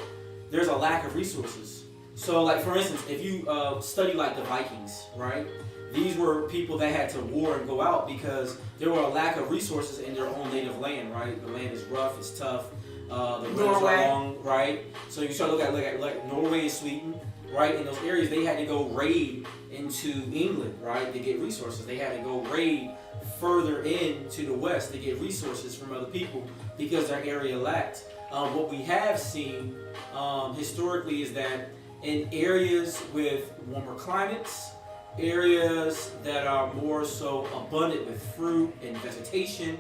there's a lack of resources. So like for instance, if you study like the Vikings, right? These were people that had to war and go out because there were a lack of resources in their own native land, right? The land is rough, it's tough, the rivers are long, right? So you start looking at like Norway and Sweden, right? In those areas, they had to go raid into England, right? To get resources. They had to go raid further into the west to get resources from other people because their area lacked. What we have seen historically is that in areas with warmer climates, areas that are more so abundant with fruit and vegetation,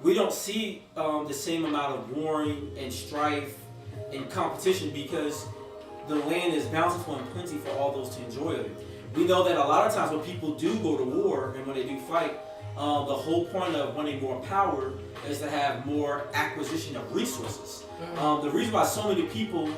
we don't see the same amount of warring and strife and competition because the land is bountiful and plenty for all those to enjoy it. We know that a lot of times when people do go to war and when they do fight, the whole point of wanting more power is to have more acquisition of resources. The reason why so many people,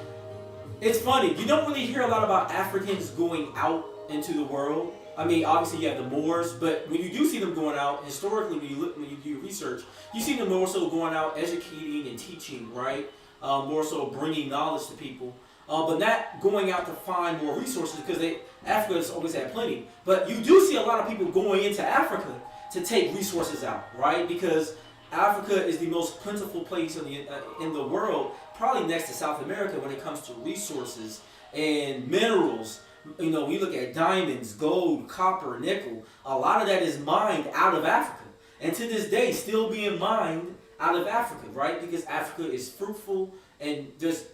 it's funny, you don't really hear a lot about Africans going out into the world. I mean, obviously you have the Moors, but when you do see them going out, historically when you do research, you see them more so going out educating and teaching, right? More so bringing knowledge to people. But not going out to find more resources because Africa has always had plenty. But you do see a lot of people going into Africa to take resources out, right? Because Africa is the most plentiful place in the world, probably next to South America when it comes to resources and minerals. You know, we look at diamonds, gold, copper, nickel. A lot of that is mined out of Africa. And to this day, still being mined out of Africa, right? Because Africa is fruitful and just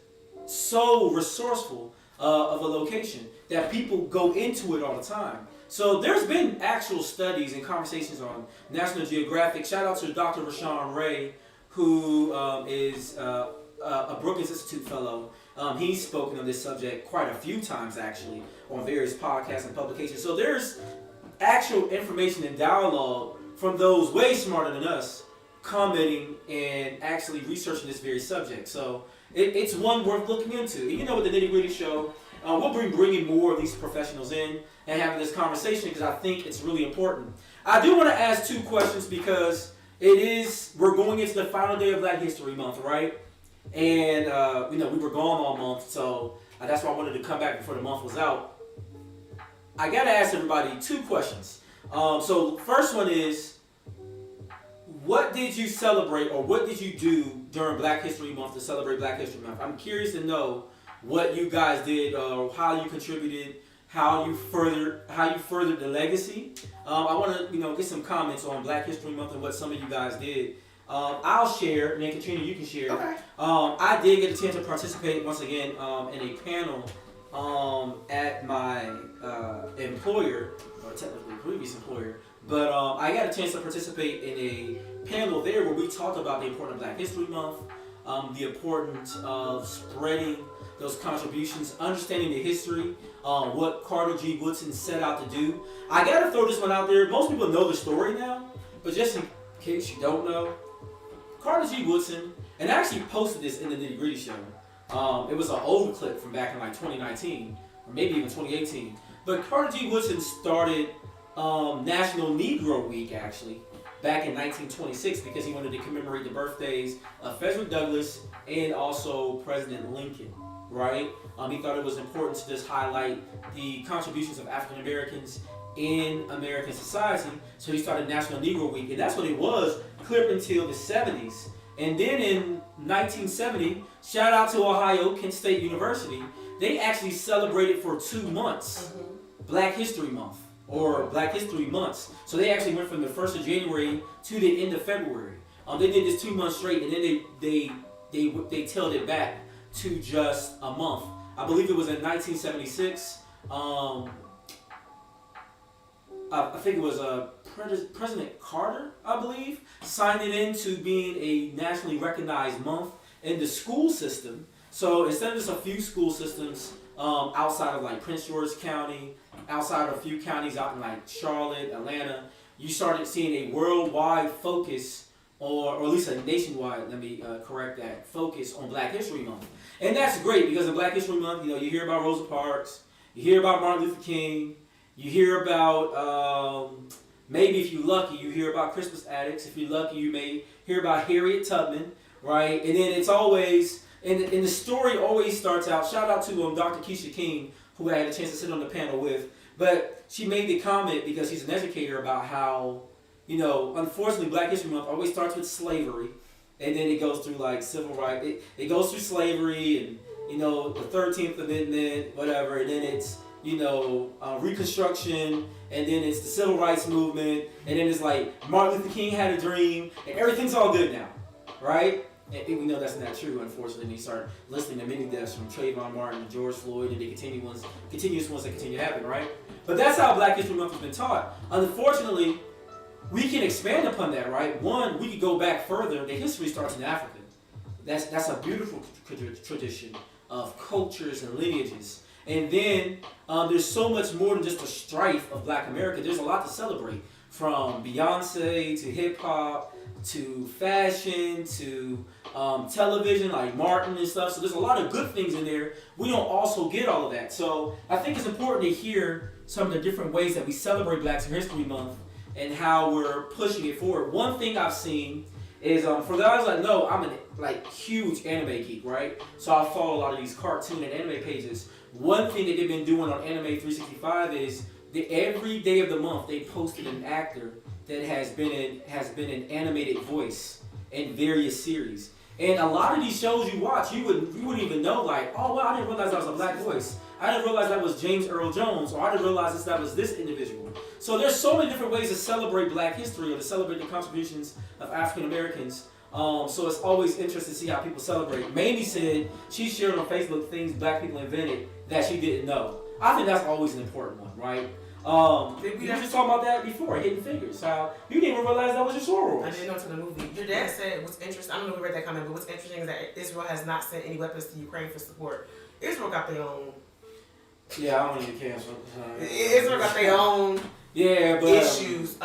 so resourceful of a location that people go into it all the time. So there's been actual studies and conversations on National Geographic. Shout out to Dr. Rashawn Ray, who is a Brookings Institute fellow. He's spoken on this subject quite a few times actually on various podcasts and publications. So there's actual information and dialogue from those way smarter than us commenting and actually researching this very subject. So it's one worth looking into. And you know, with the Nitty Gritty Show, we'll be bringing more of these professionals in and having this conversation because I think it's really important. I do want to ask two questions because we're going into the final day of Black History Month, right? And we were gone all month, so that's why I wanted to come back before the month was out. I gotta ask everybody two questions. So first one is, what did you celebrate or what did you do during Black History Month to celebrate Black History Month? I'm curious to know what you guys did, how you contributed, how you furthered the legacy. I want to get some comments on Black History Month and what some of you guys did. I'll share, and then Katrina, you can share. Okay. I did get a chance to participate once again in a panel at my employer, or technically previous employer, But I got a chance to participate in a panel there where we talked about the importance of Black History Month, the importance of spreading those contributions, understanding the history, what Carter G. Woodson set out to do. I gotta throw this one out there. Most people know the story now, but just in case you don't know, Carter G. Woodson, and I actually posted this in the Nitty Gritty Show. It was an old clip from back in like 2019, or maybe even 2018. But Carter G. Woodson started National Negro Week actually back in 1926 because he wanted to commemorate the birthdays of Frederick Douglass and also President Lincoln. Right? He thought it was important to just highlight the contributions of African Americans in American society. So he started National Negro Week, and that's what it was clear up until the 70s. And then in 1970, shout out to Ohio, Kent State University, they actually celebrated for 2 months Black History Month or Black History Months. So they actually went from the 1st of January to the end of February. They did this 2 months straight, and then they tailed it back to just a month. I believe it was in 1976. I think it was President Carter, I believe, signed it into being a nationally recognized month in the school system. So instead of just a few school systems outside of like Prince George County, outside of a few counties out in like Charlotte, Atlanta, you started seeing a worldwide focus, or at least a nationwide, let me correct that, focus on Black History Month. And that's great because in Black History Month, you know, you hear about Rosa Parks, you hear about Martin Luther King, you hear about, maybe if you're lucky, you hear about Christmas addicts. If you're lucky, you may hear about Harriet Tubman, right? And then it's always, and the story always starts out, shout out to Dr. Keisha King, who I had a chance to sit on the panel with, but she made the comment because she's an educator about how, you know, unfortunately, Black History Month always starts with slavery, and then it goes through like civil rights. It goes through slavery and, you know, the 13th Amendment, whatever, and then it's, you know, Reconstruction, and then it's the Civil Rights Movement, and then it's like Martin Luther King had a dream, and everything's all good now, right? And we know that's not true, unfortunately. And you start listening to many deaths from Trayvon Martin and George Floyd, and the continuous ones that continue to happen, right? But that's how Black History Month has been taught. Unfortunately, we can expand upon that, right? One, we could go back further. The history starts in Africa. That's a beautiful tradition of cultures and lineages. And then there's so much more than just the strife of Black America. There's a lot to celebrate, from Beyonce to hip hop to fashion to television like Martin and stuff. So there's a lot of good things in there. We don't also get all of that. So I think it's important to hear some of the different ways that we celebrate Black History Month and how we're pushing it forward. One thing I've seen is, for those that know, I'm a huge anime geek, right? So I follow a lot of these cartoon and anime pages. One thing that they've been doing on Anime 365 is that every day of the month they posted an actor that has been an animated voice in various series. And a lot of these shows you watch, you wouldn't even know, like, oh well, I didn't realize that was a black voice. I didn't realize that was James Earl Jones, or I didn't realize that was this individual. So there's so many different ways to celebrate Black history or to celebrate the contributions of African Americans. So it's always interesting to see how people celebrate. Mamie said she shared on Facebook things Black people invented that she didn't know. I think that's always an important one, right? We were just talking about that before, Hidden Figures. How you didn't even realize that was your soror. I didn't know until the movie. Your dad said what's interesting, I don't know if you read that comment, but what's interesting is that Israel has not sent any weapons to Ukraine for support. Israel got their own. Yeah, I don't need to cancel. Israel got their own issues.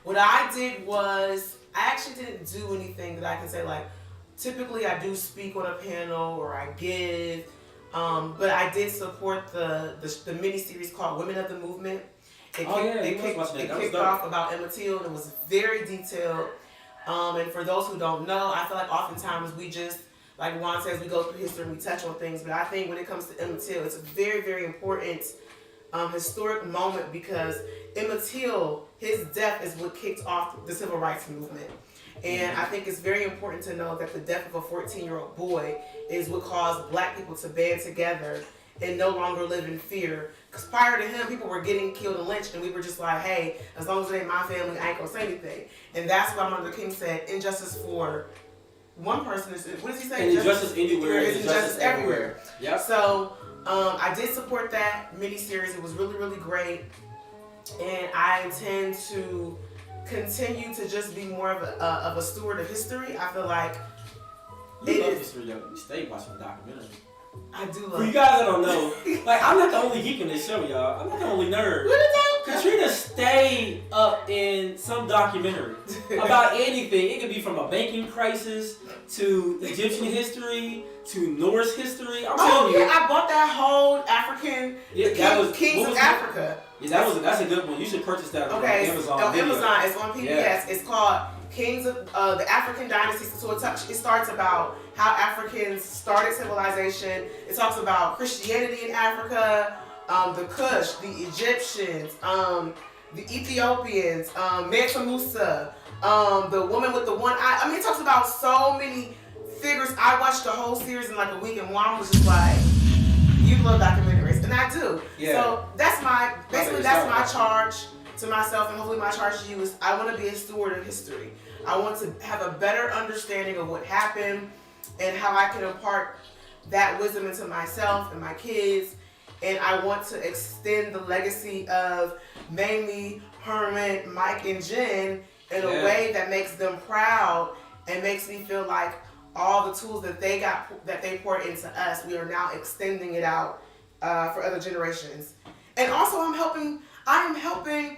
What I did was, I actually didn't do anything that I can say, like, typically I do speak on a panel or I give, but I did support the mini-series called Women of the Movement. It kicked off about Emmett Till, and it was very detailed. And for those who don't know, I feel like oftentimes we just, like Juan says, we go through history and we touch on things, but I think when it comes to Emmett Till, it's a very, very important historic moment, because Emmett Till, his death is what kicked off the civil rights movement. And I think it's very important to know that the death of a 14-year-old boy is what caused Black people to band together and no longer live in fear. Because prior to him, people were getting killed and lynched, and we were just like, hey, as long as it ain't my family, I ain't gonna say anything. And that's why Martin Luther King said, injustice for one person is, what does he say? Injustice anywhere is injustice everywhere. Yep. So I did support that mini-series. It was really, really great. and I intend to continue to just be more of a steward of history. I feel like You love history, though. You stay watching the documentary. I do love. For you guys that don't know, like I'm not the only geek in this show, y'all. I'm not the only nerd. What is that? Katrina stayed up in some documentary about anything. It could be from a banking crisis to Egyptian history to Norse history. I'm telling you. I bought that whole African Kings of Africa. Yeah, that's a good one. You should purchase that on Amazon. On Amazon, it's on PBS. Yeah. It's called Kings of the African Dynasty. So it starts about how Africans started civilization. It talks about Christianity in Africa, the Kush, the Egyptians, the Ethiopians, Mansa Musa, the woman with the one eye. I mean, it talks about so many figures. I watched the whole series in like a week, and Mom was just like, "You love documentaries," and I do. Yeah. So that's my charge to myself, and hopefully my charge to you is I want to be a steward of history. I want to have a better understanding of what happened and how I can impart that wisdom into myself and my kids. And I want to extend the legacy of mainly Herman, Mike, and Jen in a way that makes them proud and makes me feel like all the tools that they poured into us, we are now extending it out for other generations. And also I am helping.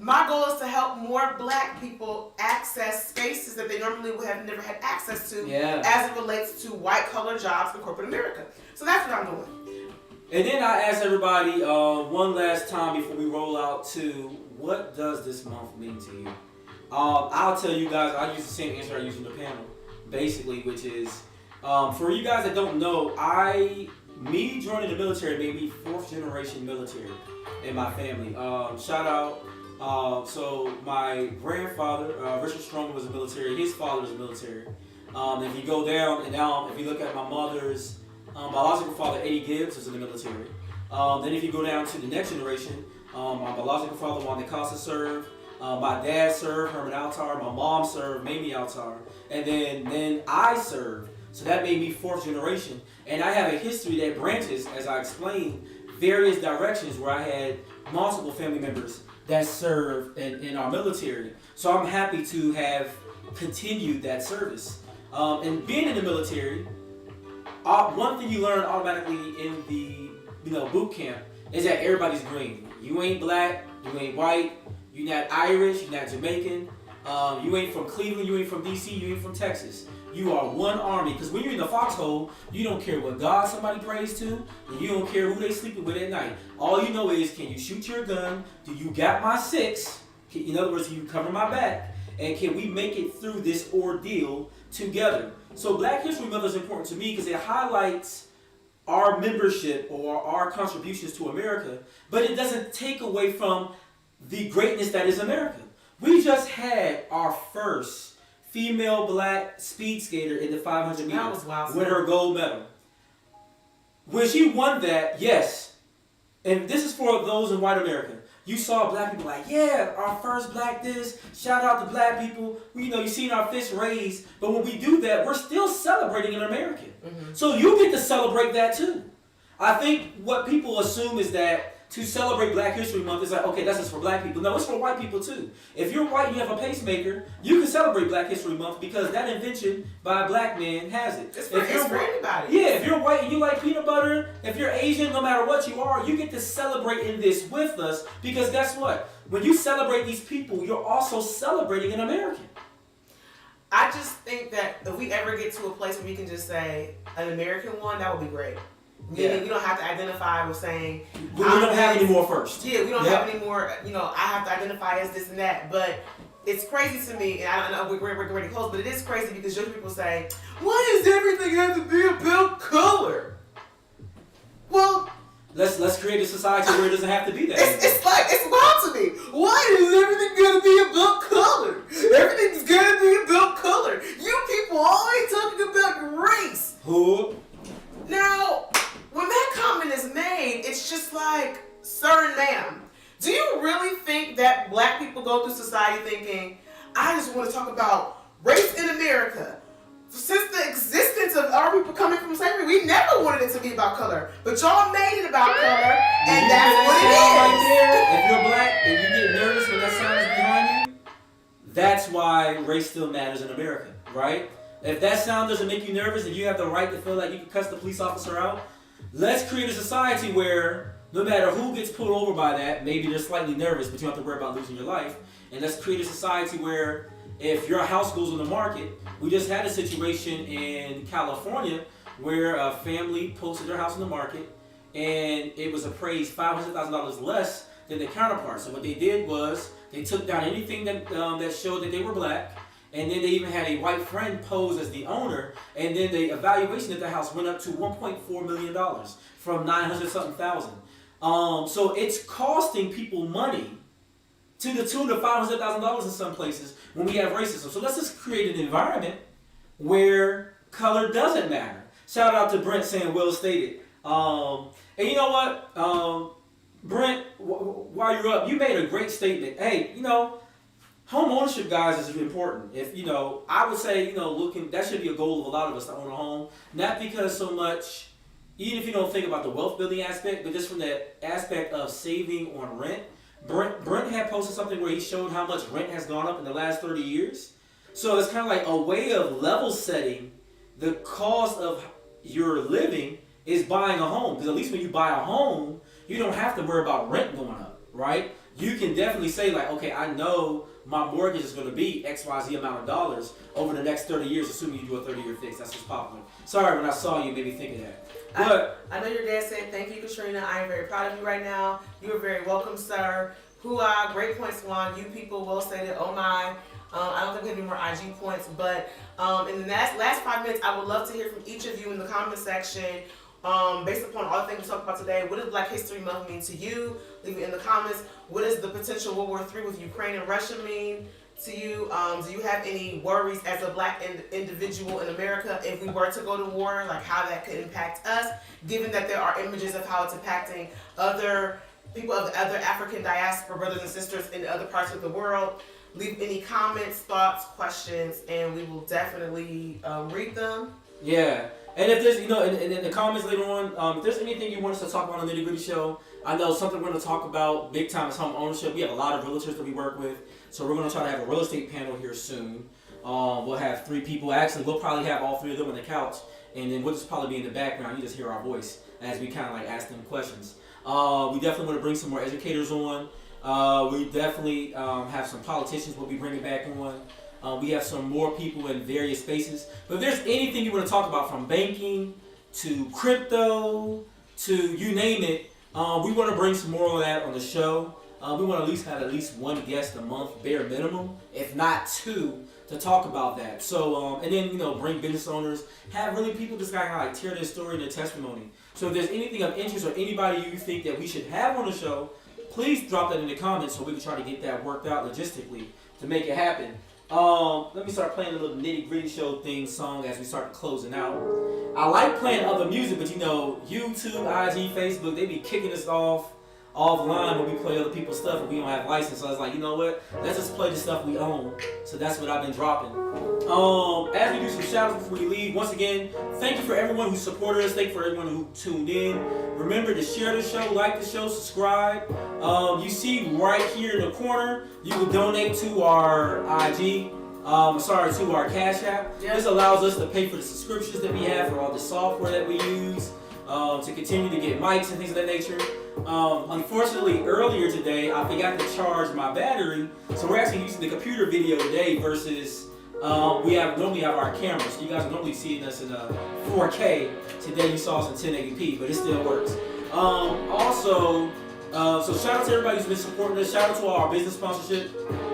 My goal is to help more Black people access spaces that they normally would have never had access to as it relates to white-collar jobs in corporate America. So that's what I'm doing. And then I asked everybody one last time before we roll out to, what does this month mean to you? I'll tell you guys, I use the same answer I use in the panel, basically, which is, for you guys that don't know, me joining the military made me 4th generation military in my family. Shout out. So my grandfather, Richard Strong, was a military. His father was a military. If you go down and down, if you look at my mother's biological father, Eddie Gibbs, was in the military. Then if you go down to the next generation, my biological father, Juan de Casa, served. My dad served, Herman Altar. My mom served, Mamie Altar. And then I served. So that made me 4th generation. And I have a history that branches, as I explained, various directions where I had multiple family members that served in our military. So I'm happy to have continued that service. And being in the military, one thing you learn automatically in the boot camp is that everybody's green. You ain't Black, you ain't white, you're not Irish, you're not Jamaican, you ain't from Cleveland, you ain't from DC, you ain't from Texas. You are one army, because when you're in the foxhole, you don't care what God somebody prays to, and you don't care who they sleeping with at night. All you know is, can you shoot your gun? Do you got my 6? In other words, can you cover my back? And can we make it through this ordeal together? So Black History Month is important to me because it highlights our membership or our contributions to America, but it doesn't take away from the greatness that is America. We just had our first female Black speed skater in the 500 meters. That was wild. Win her gold medal. When she won that, yes, and this is for those in white America, you saw Black people like, yeah, our first Black this, shout out to Black people. You seen our fists raised, but when we do that, we're still celebrating an American. Mm-hmm. So you get to celebrate that too. I think what people assume is that to celebrate Black History Month is like, okay, that's just for Black people. No, it's for white people too. If you're white and you have a pacemaker, you can celebrate Black History Month because that invention by a Black man has it. It's for anybody. Yeah, if you're white and you like peanut butter, if you're Asian, no matter what you are, you get to celebrate in this with us because guess what? When you celebrate these people, you're also celebrating an American. I just think that if we ever get to a place where we can just say an American one, that would be great. Meaning we don't have to identify with saying we don't have any more first. Yeah, we don't have any more. I have to identify as this and that. But it's crazy to me, and I don't know we're getting close, but it is crazy because Jewish people say, "Why does everything have to be about color?" Well, let's create a society where it doesn't have to be that. It's wild to me. Why is everything gonna be about color? Everything's gonna be about color. You people always talking about race. Who? Now, when that comment is made, it's just like, sir and ma'am, do you really think that Black people go through society thinking, I just want to talk about race in America? Since the existence of our people coming from slavery, we never wanted it to be be about color. But y'all made it about color, and You that's hear what that it sound is. right there? If you're black and you get nervous when that sound is behind you, that's why race still matters in America, right? If that sound doesn't make you nervous and you have the right to feel like you can cuss the police officer out, let's create a society where no matter who gets pulled over by that, maybe they're slightly nervous, but you don't have to worry about losing your life. And let's create a society where if your house goes on the market, we just had a situation in California where a family posted their house on the market and it was appraised $500,000 less than the counterpart. So what they did was they took down anything that showed that they were black, and then they even had a white friend pose as the owner, and then the evaluation of the house went up to $1.4 million from 900-something thousand. So it's costing people money to the tune of $500,000 in some places when we have racism. So let's just create an environment where color doesn't matter. Shout out to Brent saying well stated. And you know what, Brent, while you're up, you made a great statement. Hey, home ownership, guys, is important. If I would say, that should be a goal of a lot of us to own a home. Not because so much, even if you don't think about the wealth building aspect, but just from the aspect of saving on rent. Brent had posted something where he showed how much rent has gone up in the last 30 years. So it's kind of like a way of level setting the cost of your living is buying a home. Because at least when you buy a home, you don't have to worry about rent going up, right? You can definitely say like, okay, I know my mortgage is going to be XYZ amount of dollars over the next 30 years, assuming you do a 30-year fix. That's just popular. Sorry, when I saw you, it made me think of that. But I know your dad said, thank you, Katrina. I am very proud of you right now. You are very welcome, sir. Hoo-ah, great points, Juan. You people well stated. Oh my. I don't think we have any more IG points, but in the last 5 minutes, I would love to hear from each of you in the comment section. Based upon all the things we talked about today, what does Black History Month mean to you? Leave it in the comments. What does the potential World War III with Ukraine and Russia mean to you? Do you have any worries as a Black individual in America if we were to go to war, like how that could impact us, given that there are images of how it's impacting other people of the other African diaspora, brothers and sisters in other parts of the world? Leave any comments, thoughts, questions, and we will definitely read them. Yeah. And if there's, and in the comments later on, if there's anything you want us to talk about on the Nitty Gritty Show, I know something we're going to talk about big time is home ownership. We have a lot of realtors that we work with, so we're going to try to have a real estate panel here soon. We'll have 3 people. Actually, we'll probably have all 3 of them on the couch, and then we'll just probably be in the background. You just hear our voice as we kind of like ask them questions. We definitely want to bring some more educators on. We definitely have some politicians we'll be bringing back on. We have some more people in various spaces. But if there's anything you want to talk about, from banking to crypto to you name it, we want to bring some more of that on the show. We want to at least have at least 1 guest a month, bare minimum, if not 2, to talk about that. So, and then, bring business owners, have really people just kind of like tear their story and their testimony. So if there's anything of interest or anybody you think that we should have on the show, please drop that in the comments so we can try to get that worked out logistically to make it happen. Let me start playing a little Nitty Gritty Show theme song as we start closing out. I like playing other music, but YouTube, IG, Facebook, they be kicking us offline when we play other people's stuff and we don't have license. So I was like, you know what? Let's just play the stuff we own. So that's what I've been dropping. As we do some shout outs before we leave, once again, thank you for everyone who supported us. Thank you for everyone who tuned in. Remember to share the show, like the show, subscribe. You see right here in the corner, you can donate to our IG. To our Cashapp. Yeah. This allows us to pay for the subscriptions that we have for all the software that we use, to continue to get mics and things of that nature. Unfortunately, earlier today, I forgot to charge my battery, so we're actually using the computer video today versus we normally have our camera. So you guys are normally seeing us in 4K. Today you saw us in 1080p, but it still works. So shout out to everybody who's been supporting us. Shout out to all our business sponsorship.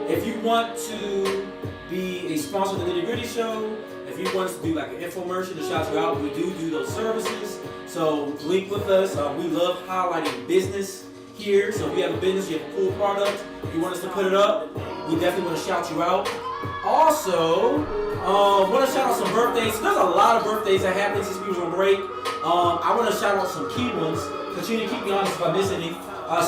If you want to be a sponsor of the Nitty Gritty Show, if you want us to do like an infomercial to shout you out, we do those services. So link with us. We love highlighting business here. So if you have a business, you have a cool product, you want us to put it up, we definitely want to shout you out. Also, want to shout out some birthdays. There's a lot of birthdays that happen since we was on break. I want to shout out some key ones. Katrina, keep me honest if I miss any.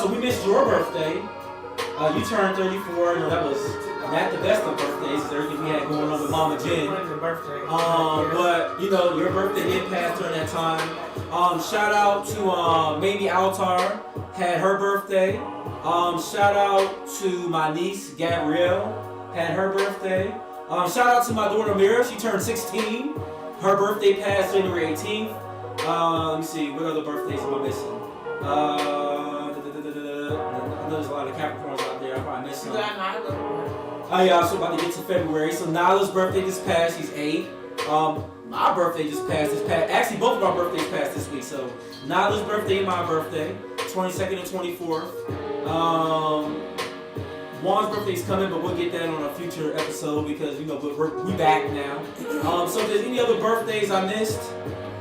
So we missed your birthday. You turned 34. That was not the best of birthdays. Everything we had going on with Mama Jen. But your birthday did pass during that time. Shout out to Mamie Altar, had her birthday. Shout out to my niece Gabrielle, had her birthday. Shout out to my daughter Mira, she turned 16. Her birthday passed January 18th. Let me see, what other birthdays am I missing? I know there's a lot of Capricorns out there, I probably missed some. You got Nyla. Oh yeah, so about to get to February. So Nyla's birthday just passed, she's 8. My birthday just passed actually both of our birthdays passed this week. So Nyla's birthday and my birthday, 22nd and 24th. Juan's birthday's coming, but we'll get that on a future episode because, you know, we back now. So if there's any other birthdays I missed,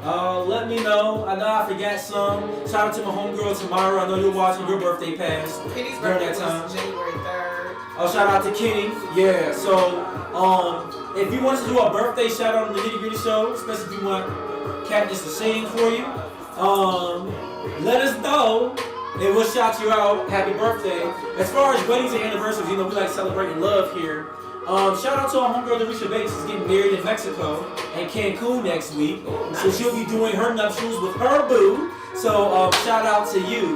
let me know. I know I forgot some. Shout out to my homegirl Tamara. I know you're watching. Your birthday passed Kenny's during birthday that time. was January 3rd. Oh, shout out to Kenny. Yeah. So, if you want us to do a birthday shout out on the Nitty Gritty Show, especially if you want Katniss to sing for you, let us know. And we'll shout you out. Happy birthday. As far as weddings and anniversaries, you know, we like celebrating love here. Shout out to our homegirl Darisha Bates. She's getting married in Mexico and Cancun next week. So she'll be doing her nuptials with her boo. So shout out to you.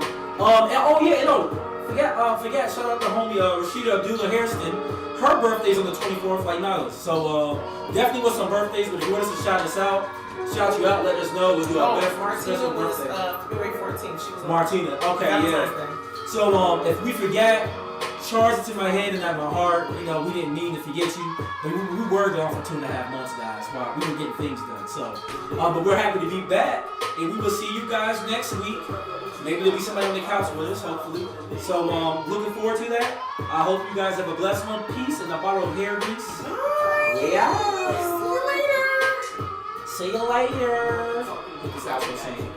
Forget. Shout out to homie Rashida Abdullah Hairston. Her birthday's on the 24th, like Nyla's. So definitely with some birthdays. But if you want us to shout us out, shout you out, let us know. We'll do our best special birthday. February 14th. She was Martina. Okay, yeah. So if we forget, charge it to my head and not my heart. You know, we didn't mean to forget you, but we were gone for 2.5 months, guys. Wow, we were getting things done. So, but we're happy to be back, and we will see you guys next week. Maybe there'll be somebody on the couch with us, hopefully. So, looking forward to that. I hope you guys have a blessed one. Peace and a bottle of hair grease. Yeah. See you later. This is how we're saying.